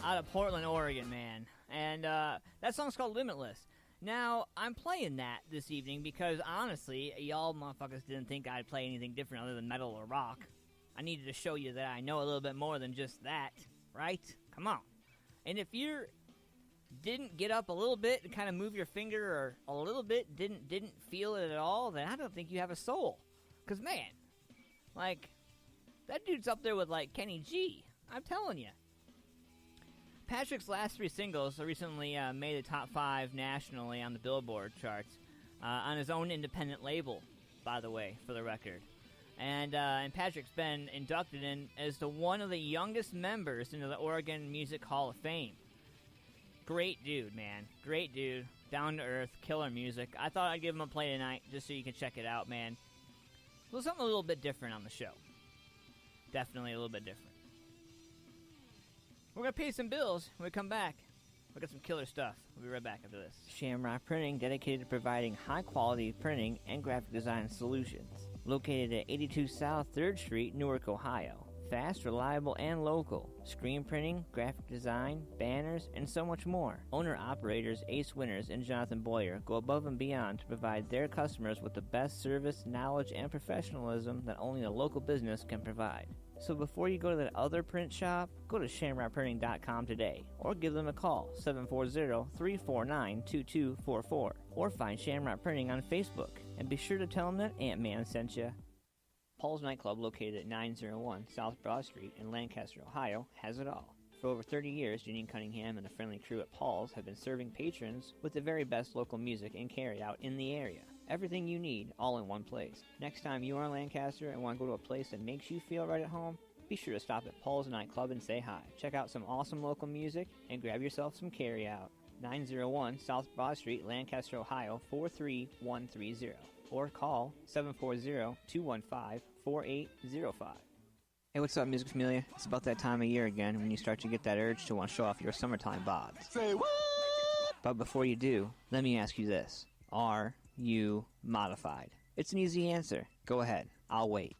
out of Portland, Oregon, man. And that song's called Limitless. Now, I'm playing that this evening because, honestly, y'all motherfuckers didn't think I'd play anything different other than metal or rock. I needed to show you that I know a little bit more than just that, right? Come on. And if you didn't get up a little bit and kind of move your finger or a little bit, didn't feel it at all, then I don't think you have a soul. Because, man, like, that dude's up there with, like, Kenny G. I'm telling you. Patrick's last 3 singles recently made the top 5 nationally on the Billboard charts on his own independent label, by the way, for the record. And Patrick's been inducted in as one of the youngest members into the Oregon Music Hall of Fame. Great dude, man. Great dude. Down to earth, killer music. I thought I'd give him a play tonight just so you can check it out, man. So something a little bit different on the show. Definitely a little bit different. We're going to pay some bills when we come back. We'll get some killer stuff. We'll be right back after this. Shamrock Printing, dedicated to providing high-quality printing and graphic design solutions. Located at 82 South 3rd Street, Newark, Ohio. Fast, reliable, and local. Screen printing, graphic design, banners, and so much more. Owner-operators Ace Winters and Jonathan Boyer go above and beyond to provide their customers with the best service, knowledge, and professionalism that only a local business can provide. So before you go to that other print shop, go to shamrockprinting.com today, or give them a call, 740-349-2244, or find Shamrock Printing on Facebook, and be sure to tell them that Ant-Man sent you. Paul's Nightclub, located at 901 South Broad Street in Lancaster, Ohio, has it all. For over 30 years, Janine Cunningham and a friendly crew at Paul's have been serving patrons with the very best local music and carry-out in the area. Everything you need, all in one place. Next time you are in Lancaster and want to go to a place that makes you feel right at home, be sure to stop at Paul's Nightclub and say hi. Check out some awesome local music and grab yourself some carry-out. 901 South Broad Street, Lancaster, Ohio, 43130. Or call 740-215-4805. Hey, what's up, Music Familia? It's about that time of year again when you start to get that urge to want to show off your summertime bods. Say what? But before you do, let me ask you this. Are you modified? It's an easy answer. Go ahead. I'll wait.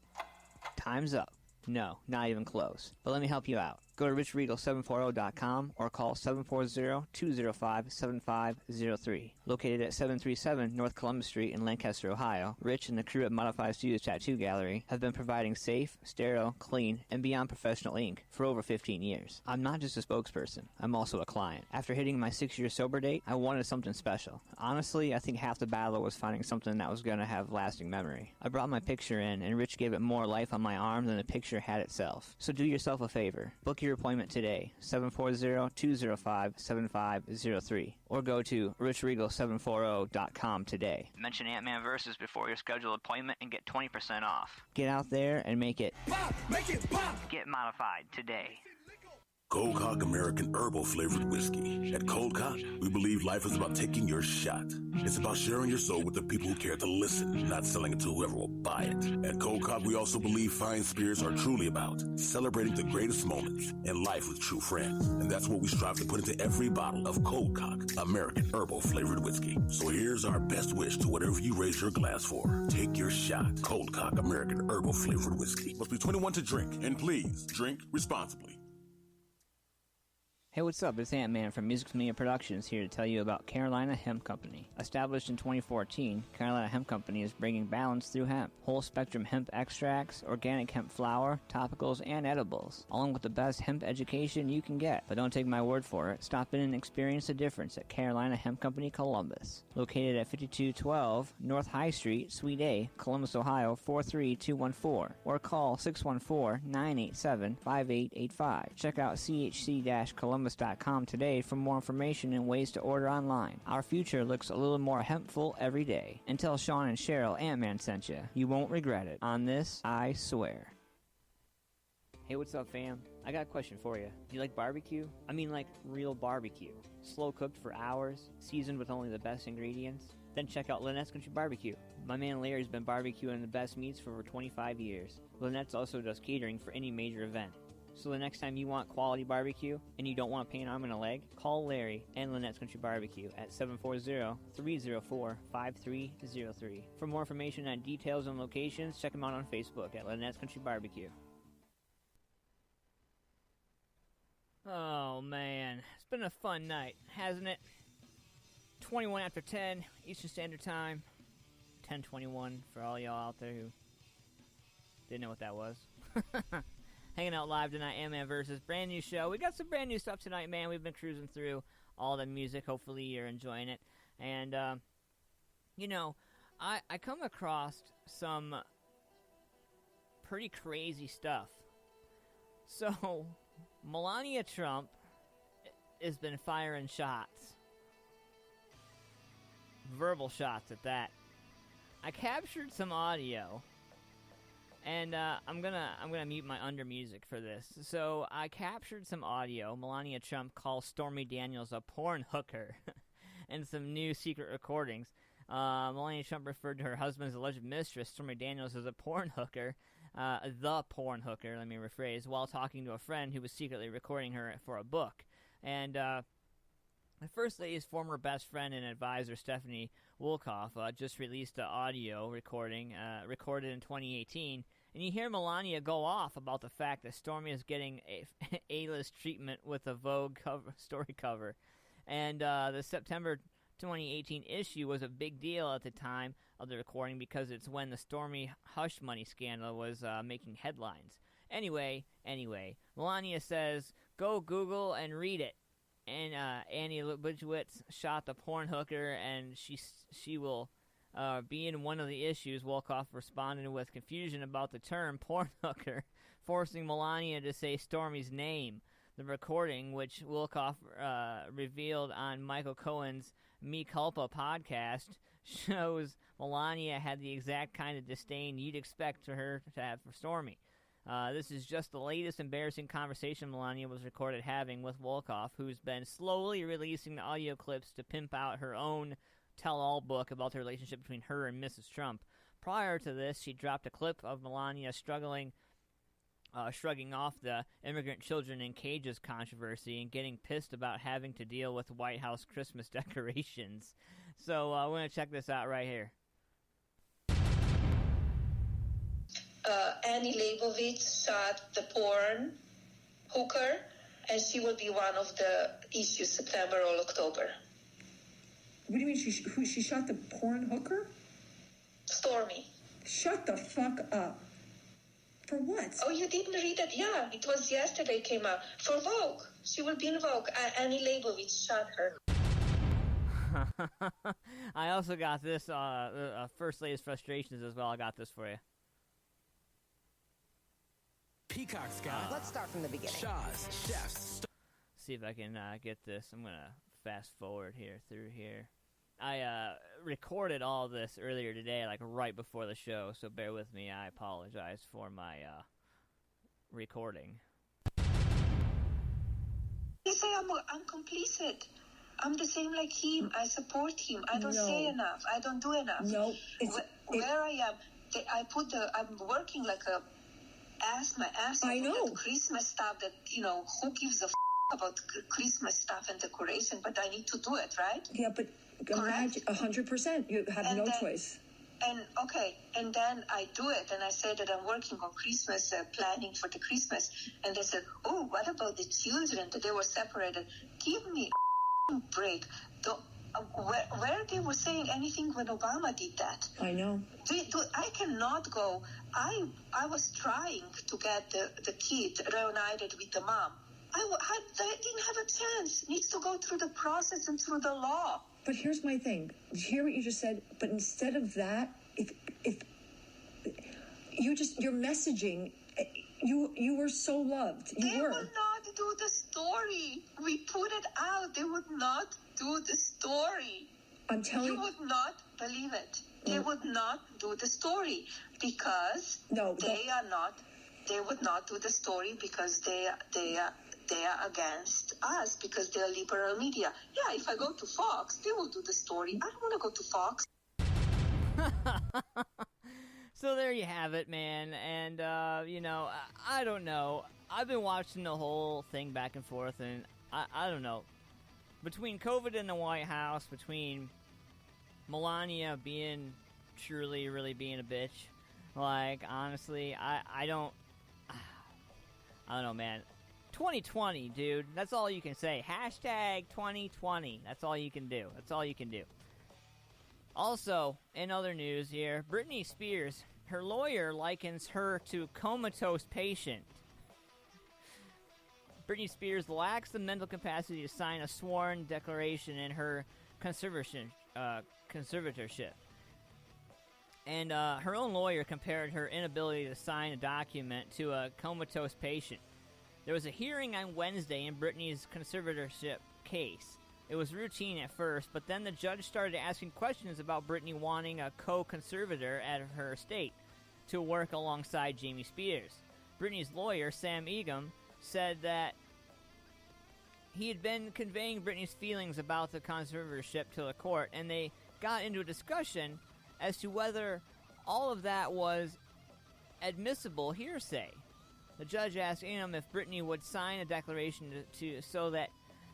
Time's up. No, not even close. But let me help you out. Go to richregal740.com or call 740-205-7503. Located at 737 North Columbus Street in Lancaster, Ohio, Rich and the crew at Modified Studios Tattoo Gallery have been providing safe, sterile, clean, and beyond professional ink for over 15 years. I'm not just a spokesperson. I'm also a client. After hitting my 6-year sober date, I wanted something special. Honestly, I think half the battle was finding something that was going to have lasting memory. I brought my picture in, and Rich gave it more life on my arm than the picture had itself. So do yourself a favor. Book your appointment today, 740-205-7503, or go to richregal740.com today. Mention AntmanVs before your scheduled appointment and get 20% off. Get out there and make it pop, make it pop. Get modified today. Cold Cock American Herbal Flavored Whiskey. At Cold Cock, we believe life is about taking your shot. It's about sharing your soul with the people who care to listen, not selling it to whoever will buy it. At Cold Cock, we also believe fine spirits are truly about celebrating the greatest moments in life with true friends. And that's what we strive to put into every bottle of Cold Cock American Herbal Flavored Whiskey. So here's our best wish to whatever you raise your glass for. Take your shot. Cold Cock American Herbal Flavored Whiskey. Must be 21 to drink, and please drink responsibly. Hey, what's up? It's Ant-Man from Music Media Productions here to tell you about Carolina Hemp Company. Established in 2014, Carolina Hemp Company is bringing balance through hemp. Whole-spectrum hemp extracts, organic hemp flour, topicals, and edibles, along with the best hemp education you can get. But don't take my word for it. Stop in and experience the difference at Carolina Hemp Company, Columbus. Located at 5212 North High Street, Suite A, Columbus, Ohio, 43214. Or call 614-987-5885. Check out chc-columbus.com today for more information and ways to order online. Our future looks a little more hempful every day. And tell Sean and Cheryl Ant-Man sent you. You won't regret it. On this, I swear. Hey, what's up, fam? I got a question for you. Do you like barbecue? I mean, like real barbecue. Slow cooked for hours, seasoned with only the best ingredients? Then check out Lynettes Country BBQ. My man Larry's been barbecuing the best meats for over 25 years. Lynettes also does catering for any major event. So the next time you want quality barbecue and you don't want to pay an arm and a leg, call Larry and Lynettes Country BBQ at 740-304-5303. For more information on details and locations, check them out on Facebook at Lynettes Country BBQ. Oh, man. It's been a fun night, hasn't it? 21 after 10, Eastern Standard Time. 10:21 for all y'all out there who didn't know what that was. Hanging out live tonight, AntmanVs. Brand new show. We got some brand new stuff tonight, man. We've been cruising through all the music. Hopefully you're enjoying it. And, you know, I come across some pretty crazy stuff. So, Melania Trump has been firing shots. Verbal shots at that. I captured some audio, and I'm gonna mute my under music for this. So I captured some audio. Melania Trump calls Stormy Daniels a porn hooker, and some new secret recordings. Melania Trump referred to her husband's alleged mistress, Stormy Daniels, as a porn hooker, the porn hooker. Let me rephrase. While talking to a friend who was secretly recording her for a book, and the First Lady's former best friend and advisor, Stephanie Wolkoff, just released an audio recording recorded in 2018, and you hear Melania go off about the fact that Stormy is getting A-list treatment with a Vogue story cover. And the September 2018 issue was a big deal at the time of the recording because it's when the Stormy hush money scandal was making headlines. Anyway, Melania says, go Google and read it. And Annie Leibovitz shot the porn hooker, and she will be in one of the issues. Wolkoff responded with confusion about the term porn hooker, forcing Melania to say Stormy's name. The recording, which Wolkoff revealed on Michael Cohen's Me Culpa podcast, shows Melania had the exact kind of disdain you'd expect her to have for Stormy. This is just the latest embarrassing conversation Melania was recorded having with Wolkoff, who's been slowly releasing the audio clips to pimp out her own tell-all book about the relationship between her and Mrs. Trump. Prior to this, she dropped a clip of Melania shrugging off the immigrant children in cages controversy and getting pissed about having to deal with White House Christmas decorations. So we're going to check this out right here. Annie Leibovitz shot the porn hooker, and she will be one of the issues September or October. What do you mean she shot the porn hooker? Stormy. Shut the fuck up. For what? Oh, you didn't read it? Yeah, it was yesterday came out. For Vogue. She will be in Vogue. Annie Leibovitz shot her. I also got this, First Lady's Frustrations as well. I got this for you. Peacock Sky. Let's start from the beginning. Shaw's, chefs. See if I can get this. I'm going to fast forward through here. I recorded all this earlier today, like right before the show, so bear with me. I apologize for my recording. They say I'm complicit. I'm the same like him. I support him. I don't say enough. I don't do enough. No. Where I am, I'm working like a my ass off. I know. That Christmas stuff that, who gives a about Christmas stuff and decoration, but I need to do it, right? Yeah, but imagine 100%. You have no choice. And then I do it, and I say that I'm working on Christmas, planning for the Christmas, and they said, oh, what about the children, that they were separated? Give me a break. Where they were saying anything when Obama did that? I know. I cannot go. I was trying to get the kid reunited with the mom. I didn't have a chance. It needs to go through the process and through the law. But here's my thing. Hear what you just said. But instead of that, if your messaging, you were so loved. They will not do the story. We put it out. They would not do the story. I'm telling you. You would not believe it. They would not do the story because they would not do the story because they are against us because they're liberal media. Yeah, if I go to Fox, they will do the story. I don't want to go to Fox. So there you have it, man. And, I don't know. I've been watching the whole thing back and forth, and I don't know. Between COVID in the White House, between Melania being truly, really being a bitch, like, honestly, I don't know, man. 2020, dude. That's all you can say. Hashtag 2020. That's all you can do. That's all you can do. Also, in other news here, Britney Spears, her lawyer likens her to a comatose patient. Britney Spears lacks the mental capacity to sign a sworn declaration in her conservatorship. And her own lawyer compared her inability to sign a document to a comatose patient. There was a hearing on Wednesday in Britney's conservatorship case. It was routine at first, but then the judge started asking questions about Britney wanting a co-conservator at her estate to work alongside Jamie Spears. Britney's lawyer, Sam Egum, said that he had been conveying Britney's feelings about the conservatorship to the court, and they got into a discussion as to whether all of that was admissible hearsay. The judge asked Egum if Britney would sign a declaration so that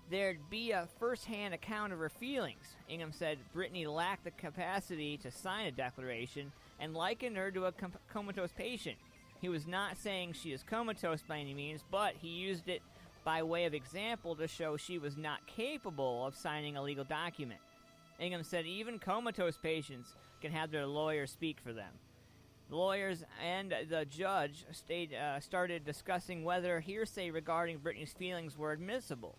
there'd be a first-hand account of her feelings. Egum said Britney lacked the capacity to sign a declaration and likened her to a comatose patient. He was not saying she is comatose by any means, but he used it by way of example to show she was not capable of signing a legal document. Egum said even comatose patients can have their lawyer speak for them. The lawyers and the judge started discussing whether hearsay regarding Britney's feelings were admissible,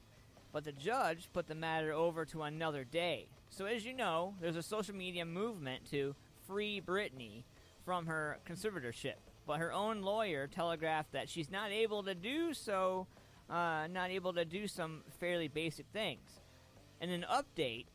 but the judge put the matter over to another day. So as you know, there's a social media movement to free Britney from her conservatorship, but her own lawyer telegraphed that she's not able to do so, not able to do some fairly basic things. In an update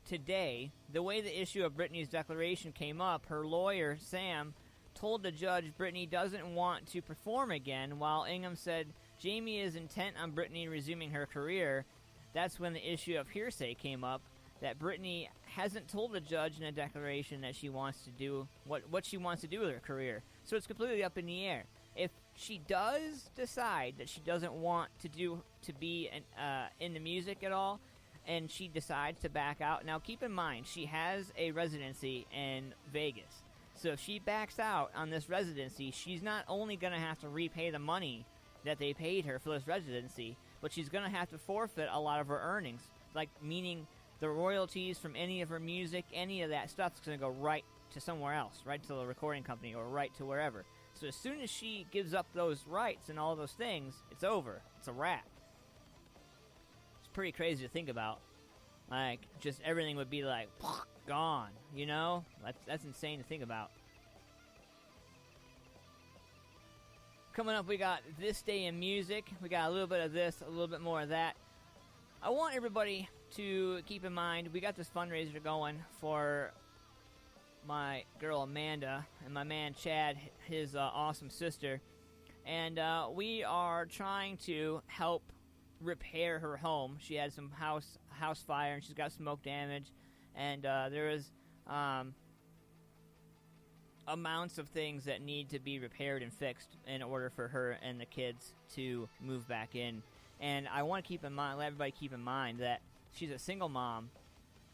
today, the way the issue of Britney's declaration came up, her lawyer, Sam, told the judge Britney doesn't want to perform again, while Egum said Jamie is intent on Britney resuming her career. That's when the issue of hearsay came up, that Britney hasn't told the judge in a declaration that she wants to do what she wants to do with her career. So it's completely up in the air. If she does decide that she doesn't want to be in the music at all, and she decides to back out, now keep in mind she has a residency in Vegas. So if she backs out on this residency, she's not only going to have to repay the money that they paid her for this residency, but she's going to have to forfeit a lot of her earnings, like meaning the royalties from any of her music, any of that stuff is going to go right to somewhere else, right to the recording company or right to wherever. So as soon as she gives up those rights and all those things, it's over. It's a wrap. It's pretty crazy to think about. Like, just everything would be like, gone, you know? That's insane to think about. Coming up, we got This Day in Music. We got a little bit of this, a little bit more of that. I want everybody to keep in mind, we got this fundraiser going for my girl Amanda and my man Chad, his awesome sister. And we are trying to help repair her home. She had some house fire and she's got smoke damage. And there is amounts of things that need to be repaired and fixed in order for her and the kids to move back in. And I want to let everybody keep in mind that she's a single mom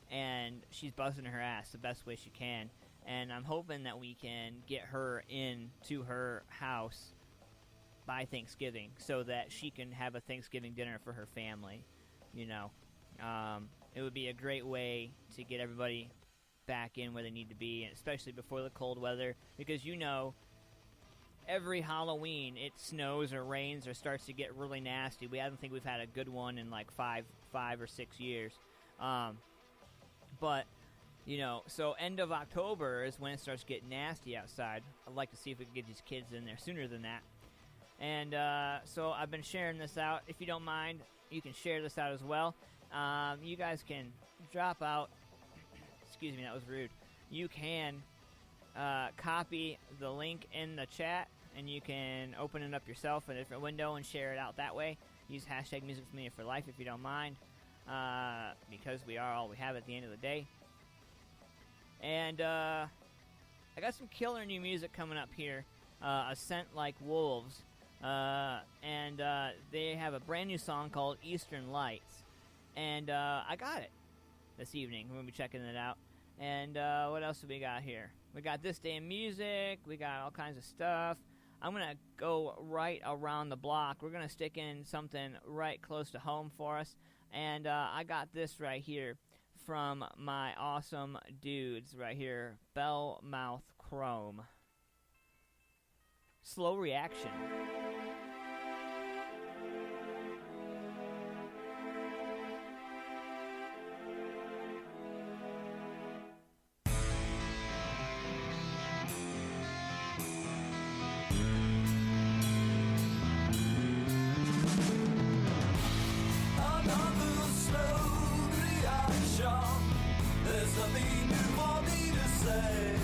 and she's busting her ass the best way she can. And I'm hoping that we can get her into her house by Thanksgiving so that she can have a Thanksgiving dinner for her family. You know, it would be a great way to get everybody back in where they need to be, and especially before the cold weather, because you know, every Halloween it snows or rains or starts to get really nasty. I don't think we've had a good one in like five or 6 years. But you know, so end of October is when it starts getting nasty outside. I'd like to see if we can get these kids in there sooner than that. And so I've been sharing this out. If you don't mind, you can share this out as well. You guys can drop out. Excuse me, that was rude. You can copy the link in the chat, and you can open it up yourself in a different window and share it out that way. Use hashtag MusicFamilia for life if you don't mind, because we are all we have at the end of the day. And I got some killer new music coming up here. A Scent Like Wolves. And they have a brand new song called Eastern Lights. And I got it this evening. We're going to be checking it out. And what else do we got here? We got This Day in Music. We got all kinds of stuff. I'm going to go right around the block. We're going to stick in something right close to home for us. And I got this right here from my awesome dudes right here, Bellmouth Chrome. Slow Reaction. Another slow reaction. There's nothing new for me to say.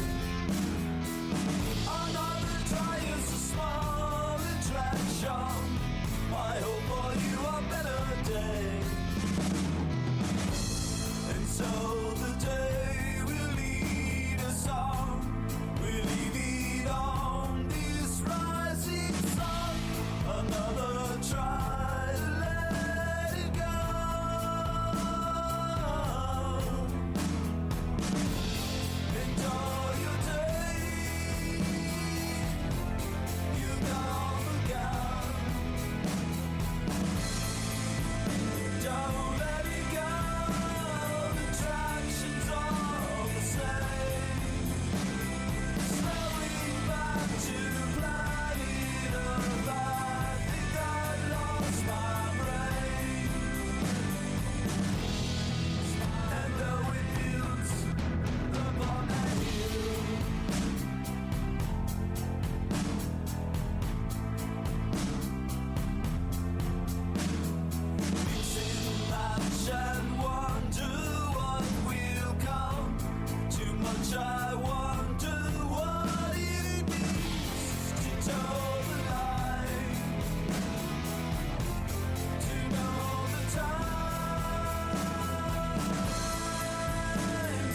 Another trial's a small attraction. I hope for you a better day. And so the day will lead us on. We'll leave it on this rising sun. Another try to let it go. And all your day you gone again. Don't let it go. The traction's all the same. Slowing back to planet Earth. I think I lost my brain. And though it builds upon a hill, mix and match and wonder what will come. Too much I wonder what it means to toe the line, to know the time.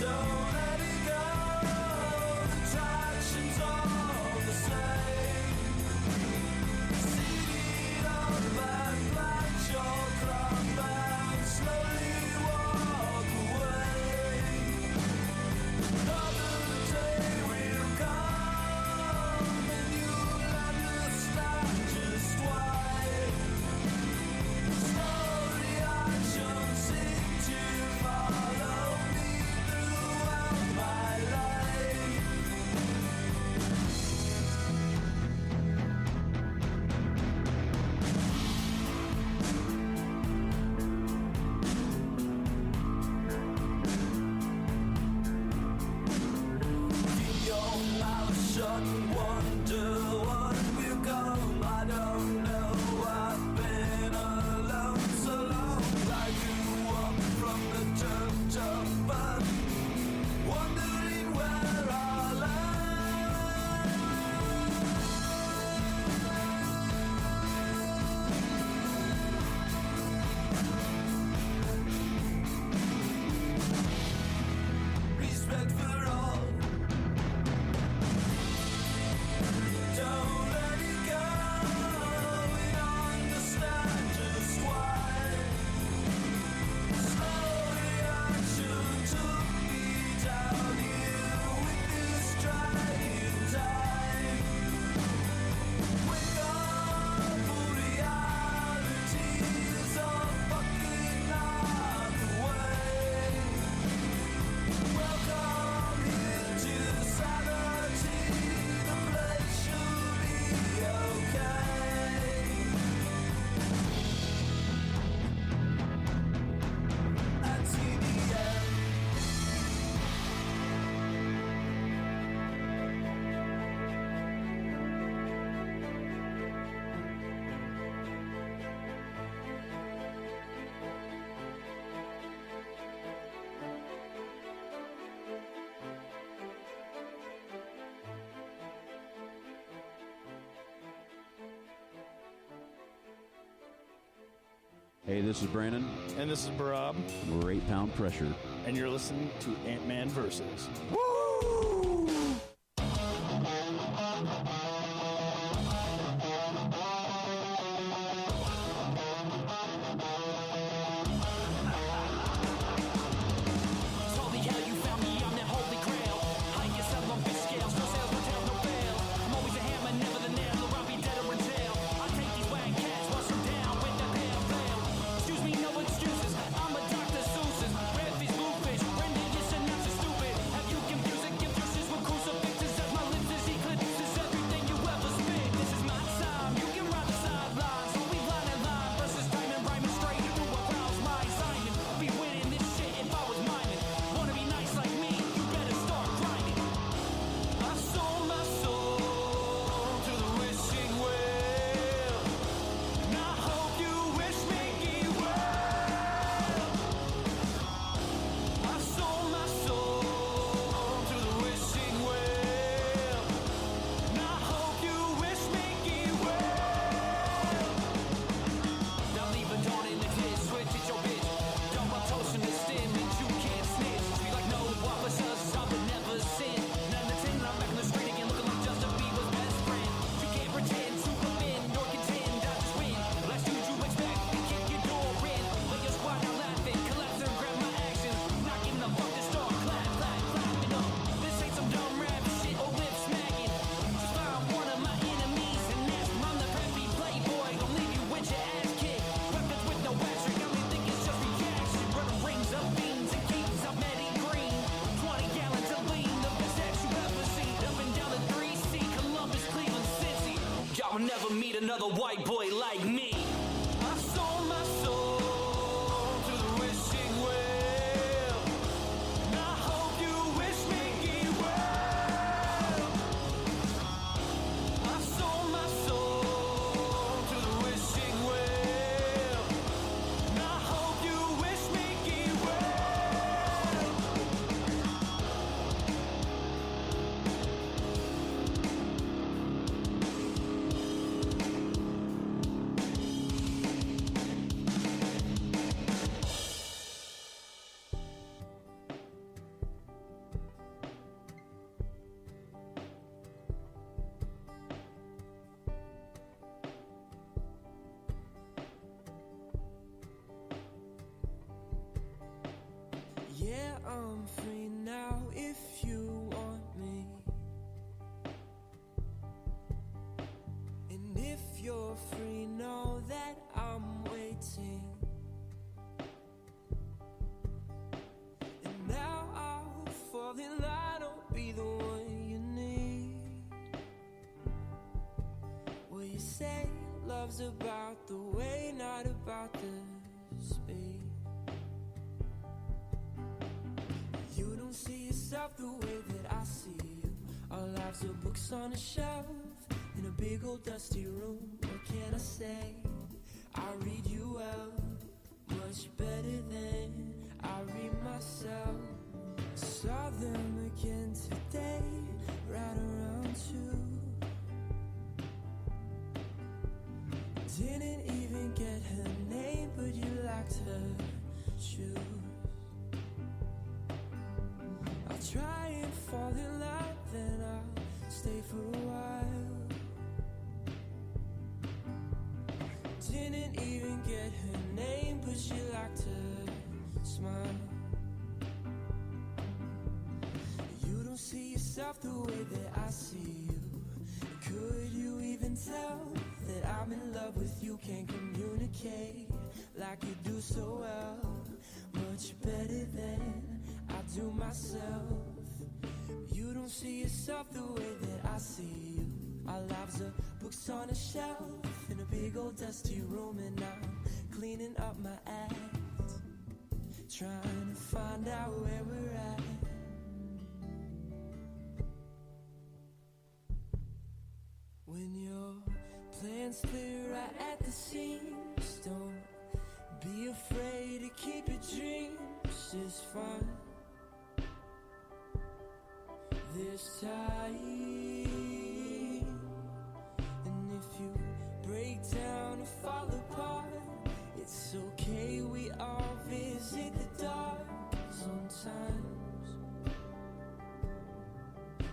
Don't let it go. The traction's all the same. Seated on back like your crumb and slowly walk away. Another day will come and you'll understand just why. Slow reactions seem to follow me throughout my life. Keep your mouth shut and wonder what will come. I don't know. I've been alone so long. I grew up from the dirt up, but wondering where I lie. Respect for all. Don't let it go. We understand just why. Slow reaction took me down here with this trying time. Wake up for reality is a fucking knock away. Welcome here to sanity. The place should be okay. And see the end. Hey, this is Brandon. And this is Barab. We're 8 Pound Pressure. And you're listening to Ant-Man Versus. Told me how you found me on that holy grail. Hide yourself on big scales, no sales, no tell, no bail. I'm always a hammer, never the nail. never meet another white boy like me. I sold my soul to the wishing well, and I hope you wish me well. I sold my soul to the wishing well, and I hope you wish me Yeah, I'm free now if you want me. And if you're free, know that I'm waiting. And now I'll fall in line, I'll be the one you need. Well, you say love's about the way, not about the speed. You don't see yourself the way that I see you. Our lives are books on a shelf in a big old dusty room. What can I say? I read you well, much better than I read myself. Saw them again today, right around 2. Didn't even get her name, but you liked her shoes. I'll try and fall in line, then I'll stay for a while. Didn't even get her name, but she liked her smile. You don't see yourself the way that I see you. Could you even tell that I'm in love with you? Can't communicate like you do so well, much better than I do myself. You don't see yourself the way that I see you. Our lives are books on a shelf in a big old dusty room, and I'm cleaning up my act, trying to find out where we're at. When your plans clear right at the seams, don't be afraid to keep your dreams just fine. This time, and if you break down and fall apart, it's okay, we all visit the dark sometimes.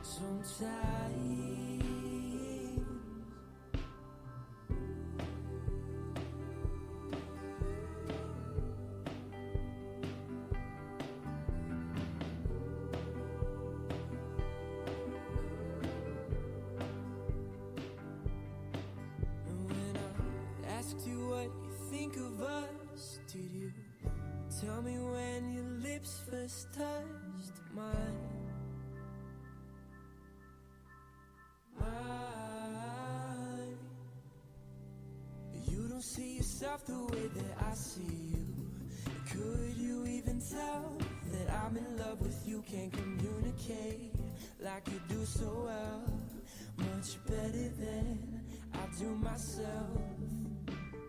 Sometimes. Asked you what you think of us, did you tell me when your lips first touched mine? Mine. You don't see yourself the way that I see you. Could you even tell that I'm in love with you? Can't communicate like you do so well, much better than I do myself.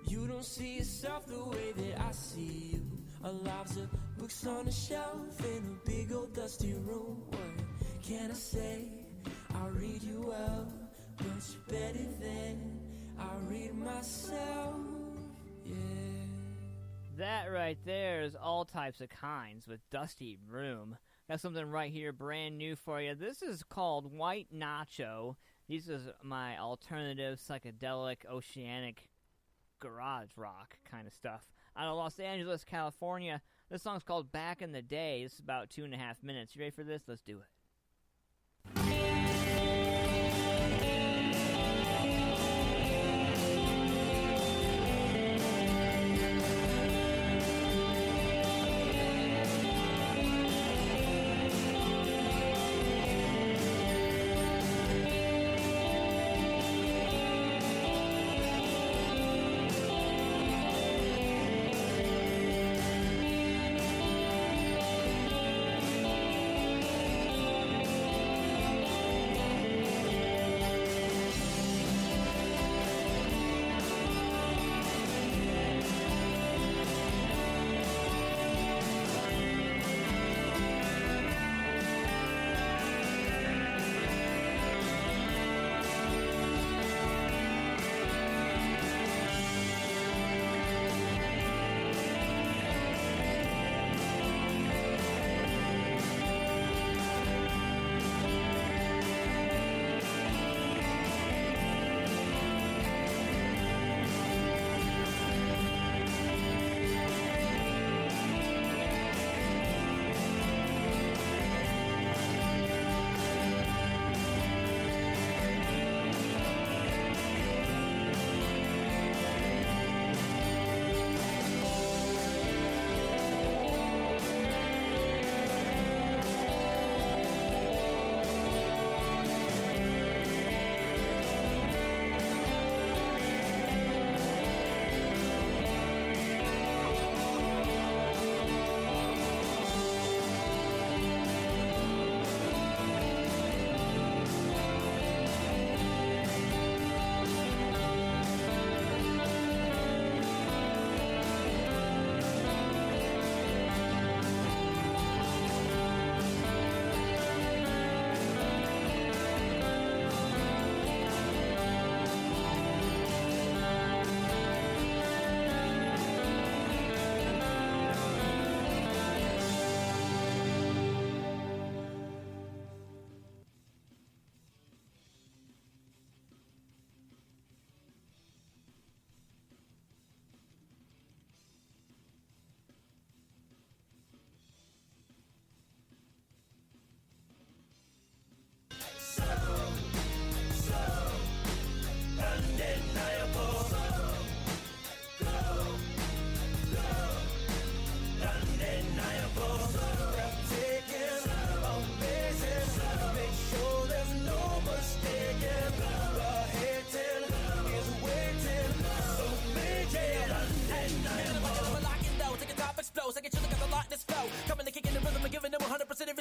You don't see yourself the way that I see you. Our lives are books on a shelf in a big old dusty room. What can I say? I read you well, much better than I read myself. Yeah. That right there is All Types of Kinds with Dusty Room. Got something right here brand new for you. This is called White Nacho. This is my alternative, psychedelic, oceanic garage rock kind of stuff out of Los Angeles, California. This song's called Back in the Day. This is about 2.5 minutes. You ready for this? Let's do it.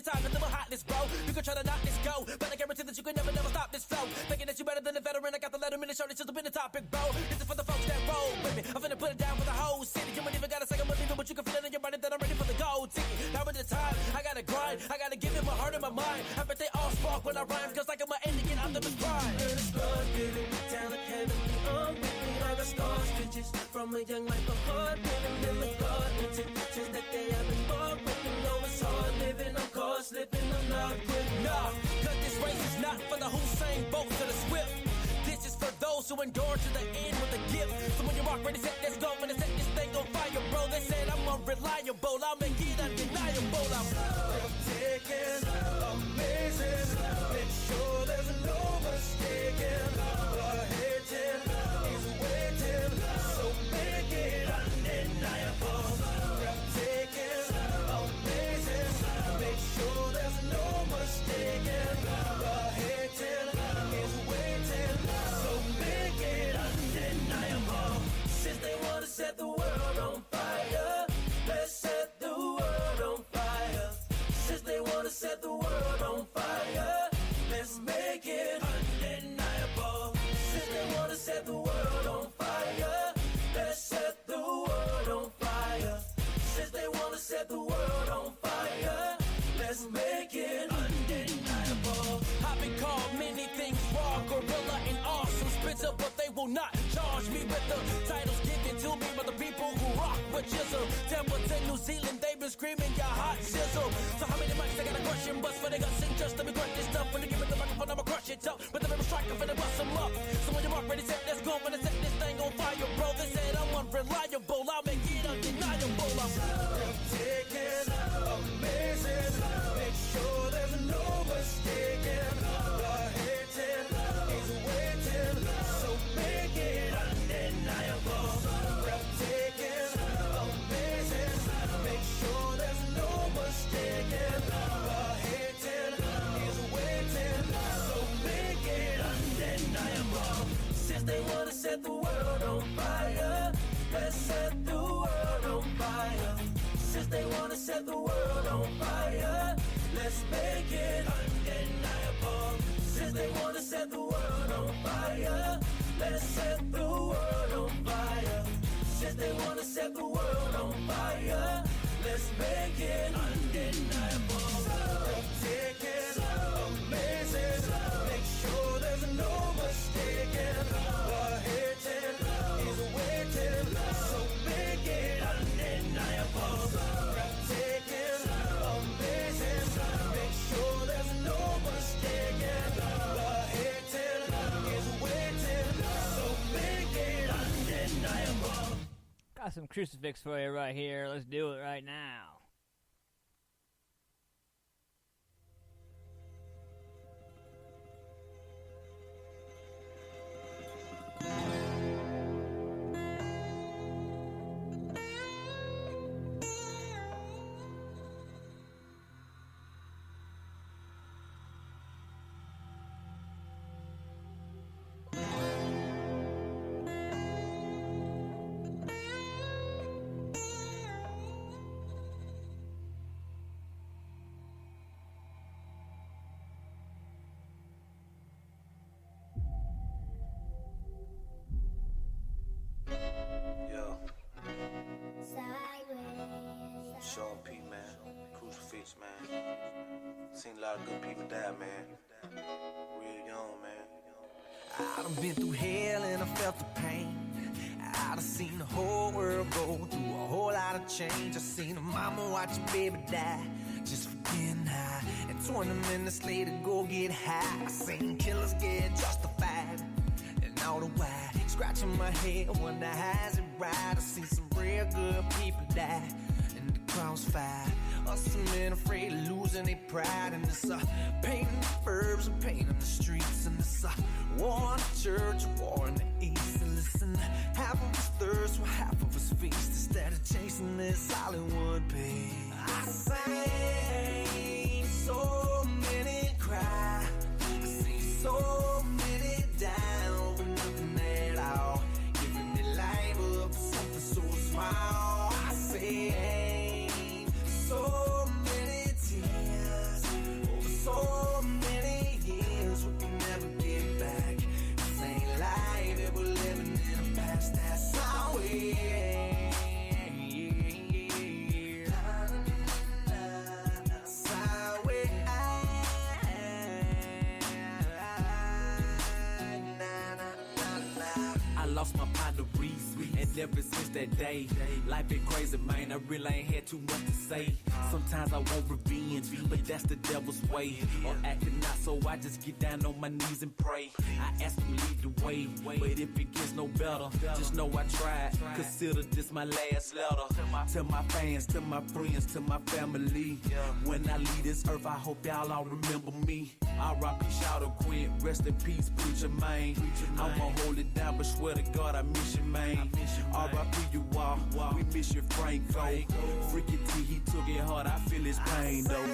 time, nothing but hotness, bro. You can try to knock this go, but I guarantee that you can never stop this flow. Thinking that you better than a veteran, I got the letter in the show, this just been the topic, bro. This is for the folks that roll with me. I'm finna put it down for the whole city. You ain't even gotta say I'm gonna leave it, but you can feel it in your body that I'm ready for the gold ticket. Now is the time, I gotta grind, I gotta give it my heart and my mind. I bet they all spark when I rhyme, cause like I'm an Indian, I'm the pride. And it's blood giving, talent heavenly, unbeaten. I got star stitches from a young life of hard living. In the garden, since that day I've been born with them. Know it's hard living, I'm caught slipping, I'm not quitting. Nah, cause this race is not for the Hussein Bolt to the Swift. This is for those who endure to the end with a gift. So when you rock, ready, set, let's go. When I set this thing on fire, bro, they said I'm unreliable. I'll make it undeniable. I'm breathtaking, amazing. Make sure there's no mistaking. The hating is waiting, so make it undeniable. Breathtaking, amazing. Make sure there's no mistaking. The hating is waiting, so make it undeniable. Since they wanna set the world on fire, let's set the world on fire. Since they wanna set the world on fire, let's make it undeniable. Since they wanna set the world on fire, let's set the world on fire. Since they wanna set the world on fire, let's make it undeniable. I've been called many things, raw, gorilla, and awesome spitzer, but they will not charge me with the titles given to me by the people who rock with chisel. Templeton, New Zealand, they've been screaming, your hot sizzle. So how many mics I got a question bust for they got sing just let me crush this stuff. When they give me the microphone, I'ma crush it up. But the very strike, I'm finna bust them up. So when you rock, ready, set, let's go. When I set this thing on fire, bro, they said I'm unreliable. I'll make it undeniable. I'm breathtaking, amazing. Make sure there's no mistaking. The hating is waiting, so make it undeniable. Breathtaking, amazing. Make sure there's no mistaking. The hating is waiting, so make it undeniable. Since they wanna set the world on fire, let's set the world on fire. Since they wanna set the world on fire, let's make it undeniable. Since they wanna set the world on fire, let's set the world on fire. Since they wanna set the world on fire, let's make it undeniable. Breathtaking, amazing. Make sure there's no mistaking. The hating is waiting, so make it undeniable. Breathtaking, amazing. Make sure there's no mistaking. The hating is waiting, so make it undeniable. Got some crucifix for you right here. Let's do it right now. Sean P, man. Crucifix, man. Seen a lot of good people die, man. Real young, man. I done been through hell and I felt the pain. I done seen the whole world go through a whole lot of change. I seen a mama watch a baby die just for getting high, and 20 minutes later go get high. I seen killers get justified, and all the while scratching my head, wonder how's it right. I seen some real good people die in the crossfire. Us some men afraid of losing their pride, and it's pain in the burbs and pain in the streets, and it's war in the church, war in the east. And listen, half of us thirst while half of us feast. Instead of chasing this Hollywood pain, I seen so many cry, I see so many die over nothing at all, giving their life up for something so small. I say so many tears lost my partner Reese, and ever since that day, life been crazy, man. I really ain't had too much to say. Sometimes I want revenge, but that's the devil's way. Or acting out, so I just get down on my knees and pray. I ask him lead the way, but if it gets no better, just know I tried. Consider this my last letter. To my fans, to my friends, to my family. When I leave this earth, I hope y'all all remember me. R.I.P. Shout out Quinn, rest in peace, preacher man. I'ma hold it down, but swear to God I miss you, man. R.I.P. you all, we miss you, Franco. Freaky T, he took it hard, I feel his pain though.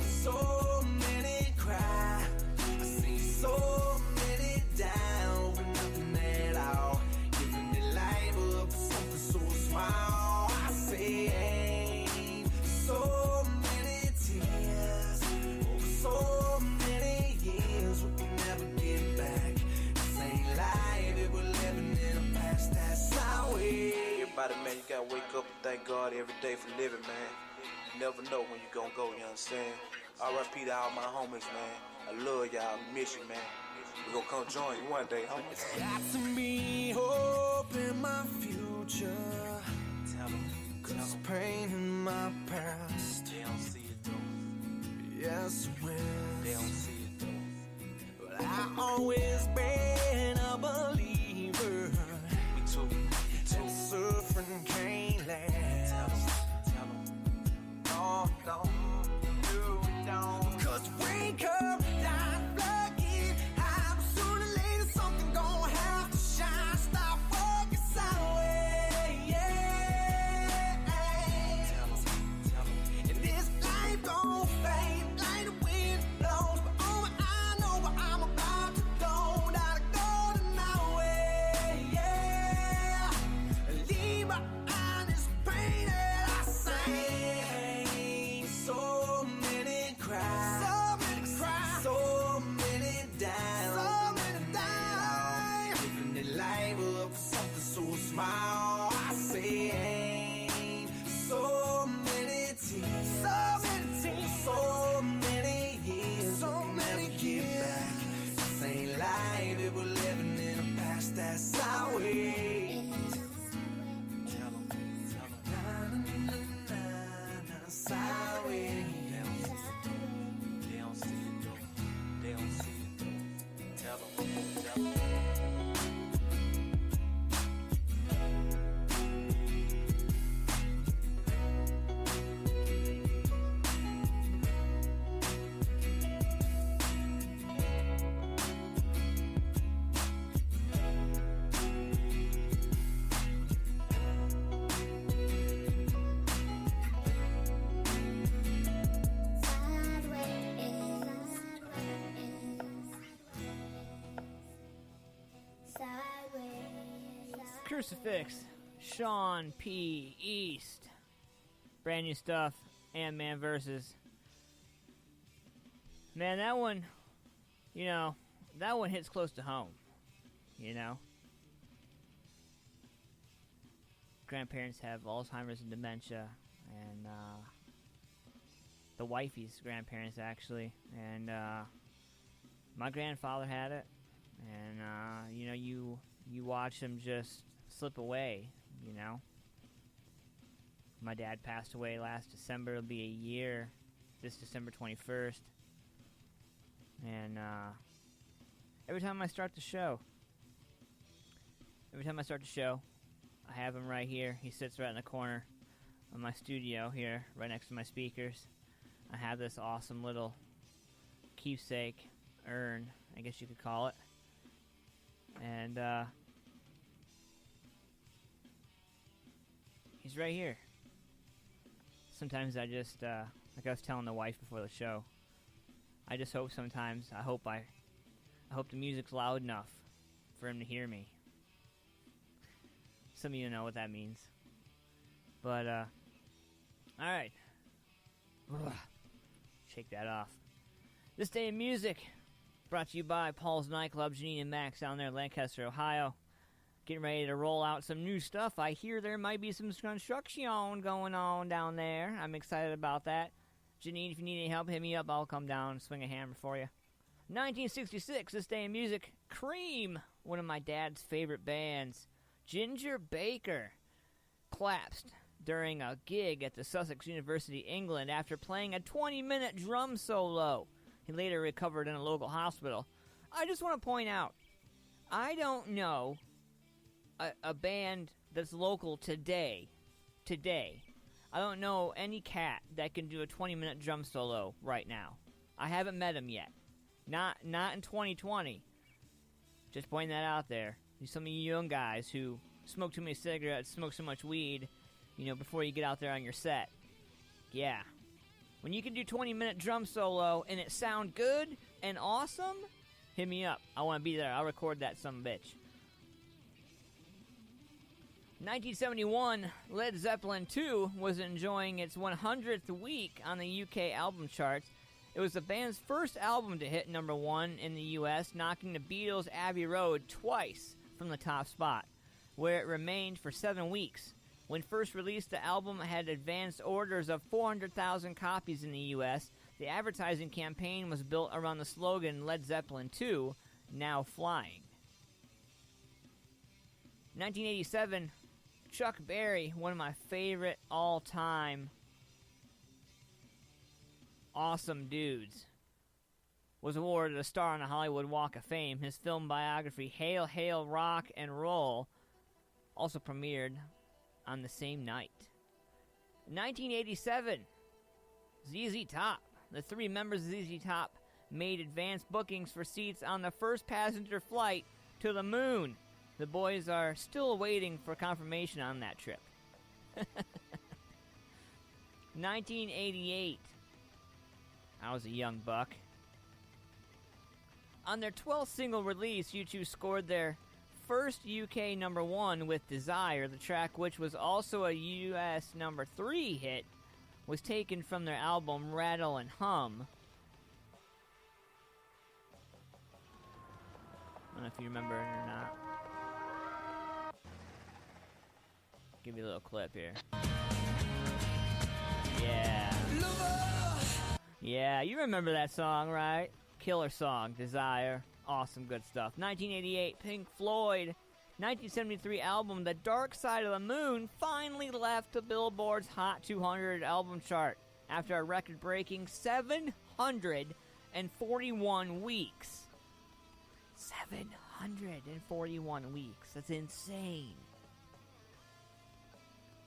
So many cry, I see so many down for nothing at all. Giving their life up for something so small. I say so many tears over so many years we can never get back. This ain't life, it was living in a past that's our way. Everybody, man, you gotta wake up and thank God every day for living, man. You never know when you gonna go, you understand? R.I.P. to all my homies, man. I love y'all, miss you, man. We gonna come join you one day, homies. Got to be hope in my future. Cause pain in my past. They don't see it though. Yes, it will. They don't see it though. But I always been a believer. Me too. And suffering can't last. Tell them. No, don't. Do it, don't. Cause wake up, die lucky. I'm sooner or later something gonna have to shine. Stop walking sideways. Yeah. And this life gon' fade like the wind blows. But oh, I know where I'm about to go. Gotta go the night way. Yeah. Leave behind this pain that I sing. So many cries. So many cries. So many down. So many down. Giving their life up for something so small. I say so many tears. So many tears. So many years. So many get back. This ain't life, it was living in the past. That's our way. Tell them. That's our way. They don't see it though. They don't see it though. Tell them. Tell them. Crucifix, Sean P. East. Brand new stuff, AntmanVs. Man, that one, that one hits close to home, Grandparents have Alzheimer's and dementia, and the wifey's grandparents, actually, and my grandfather had it, and, you watch him just slip away, My dad passed away last December. It'll be a year, this December 21st. And every time I start the show, I have him right here. He sits right in the corner of my studio here, right next to my speakers. I have this awesome little keepsake urn, I guess you could call it. And he's right here. Sometimes I just, like I was telling the wife before the show, I just hope sometimes, I hope the music's loud enough for him to hear me. Some of you know what that means. But, alright. Shake that off. This Day in Music, brought to you by Paul's Nightclub, Janine and Max down there in Lancaster, Ohio. Getting ready to roll out some new stuff. I hear there might be some construction going on down there. I'm excited about that. Janine, if you need any help, hit me up. I'll come down and swing a hammer for you. 1966, This Day in Music, Cream one of my dad's favorite bands, Ginger Baker, collapsed during a gig at the Sussex University, England, after playing a 20-minute drum solo. He later recovered in a local hospital. I just want to point out, I don't know a band that's local today. I don't know any cat that can do a 20-minute drum solo right now. I haven't met him yet. Not in 2020. Just pointing that out there. Some of you young guys who smoke too many cigarettes, smoke so much weed, before you get out there on your set. Yeah. When you can do 20-minute drum solo and it sound good and awesome, hit me up. I want to be there. I'll record that sumbitch. 1971, Led Zeppelin II was enjoying its 100th week on the UK album charts. It was the band's first album to hit number 1 in the US, knocking the Beatles' Abbey Road twice from the top spot, where it remained for 7 weeks. When first released, the album had advanced orders of 400,000 copies in the US. The advertising campaign was built around the slogan Led Zeppelin II, now flying. 1987, Chuck Berry, one of my favorite all-time awesome dudes, was awarded a star on the Hollywood Walk of Fame. His film biography, Hail, Hail, Rock and Roll, also premiered on the same night. 1987, ZZ Top. The 3 members of ZZ Top made advanced bookings for seats on the first passenger flight to the moon. The boys are still waiting for confirmation on that trip. 1988. I was a young buck. On their 12th single release, U2 scored their first UK number 1 with Desire. The track, which was also a US number 3 hit, was taken from their album Rattle and Hum. I don't know if you remember it or not. Give you a little clip here. Yeah. Yeah, you remember that song, right? Killer song, Desire. Awesome, good stuff. 1988, Pink Floyd. 1973 album, The Dark Side of the Moon, finally left the Billboard's Hot 200 album chart after a record-breaking 741 weeks. 741 weeks. That's insane.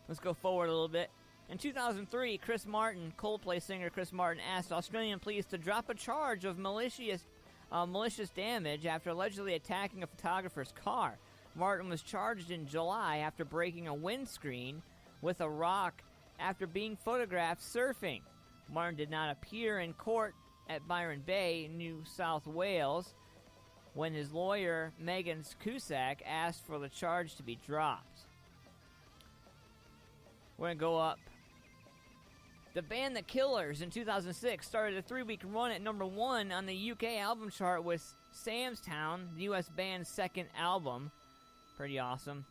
Let's go forward a little bit. In 2003, Coldplay singer Chris Martin asked Australian police to drop a charge of malicious damage after allegedly attacking a photographer's car. Martin was charged in July after breaking a windscreen with a rock after being photographed surfing. Martin did not appear in court at Byron Bay, New South Wales, when his lawyer, Megan Cusack, asked for the charge to be dropped. We're going to go up. The band The Killers in 2006 started a 3-week run at number 1 on the UK album chart with Sam's Town, the US band's second album. Pretty awesome.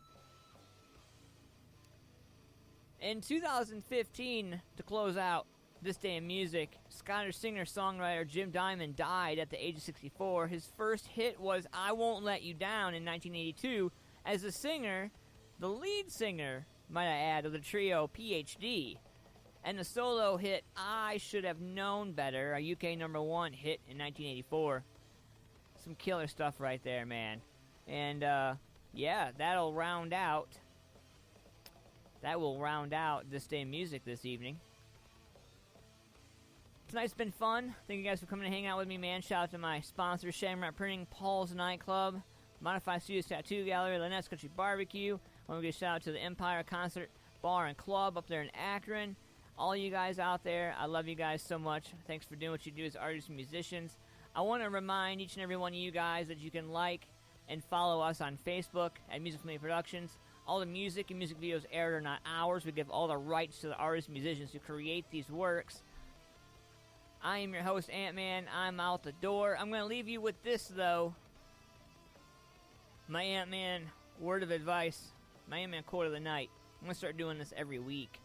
In 2015, to close out this day in music, Scottish singer-songwriter Jim Diamond died at the age of 64. His first hit was I Won't Let You Down in 1982 as a singer, the lead singer, might I add, of the trio PhD. And the solo hit I Should Have Known Better, a UK number 1 hit in 1984. Some killer stuff right there, man. And, yeah, that will round out this day in music this evening. Tonight's been fun. Thank you guys for coming to hang out with me, man. Shout out to my sponsors, Shamrock Printing, Paul's Nightclub, Modified Studios Tattoo Gallery, Lynettes Country BBQ. I want to give a shout out to the Empire Concert Bar and Club up there in Akron. All you guys out there, I love you guys so much. Thanks for doing what you do as artists and musicians. I want to remind each and every one of you guys that you can like and follow us on Facebook at Music Familiar Productions. All the music and music videos aired are not ours. We give all the rights to the artists and musicians who create these works. I am your host, Ant-Man. I'm out the door. I'm going to leave you with this, though. My Ant-Man word of advice. My Ant-Man quote of the night. I'm going to start doing this every week.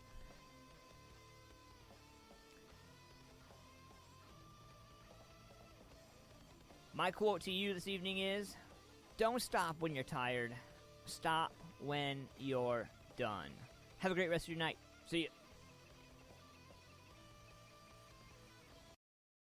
My quote to you this evening is, Don't stop when you're tired. Stop when you're done. Have a great rest of your night. See ya.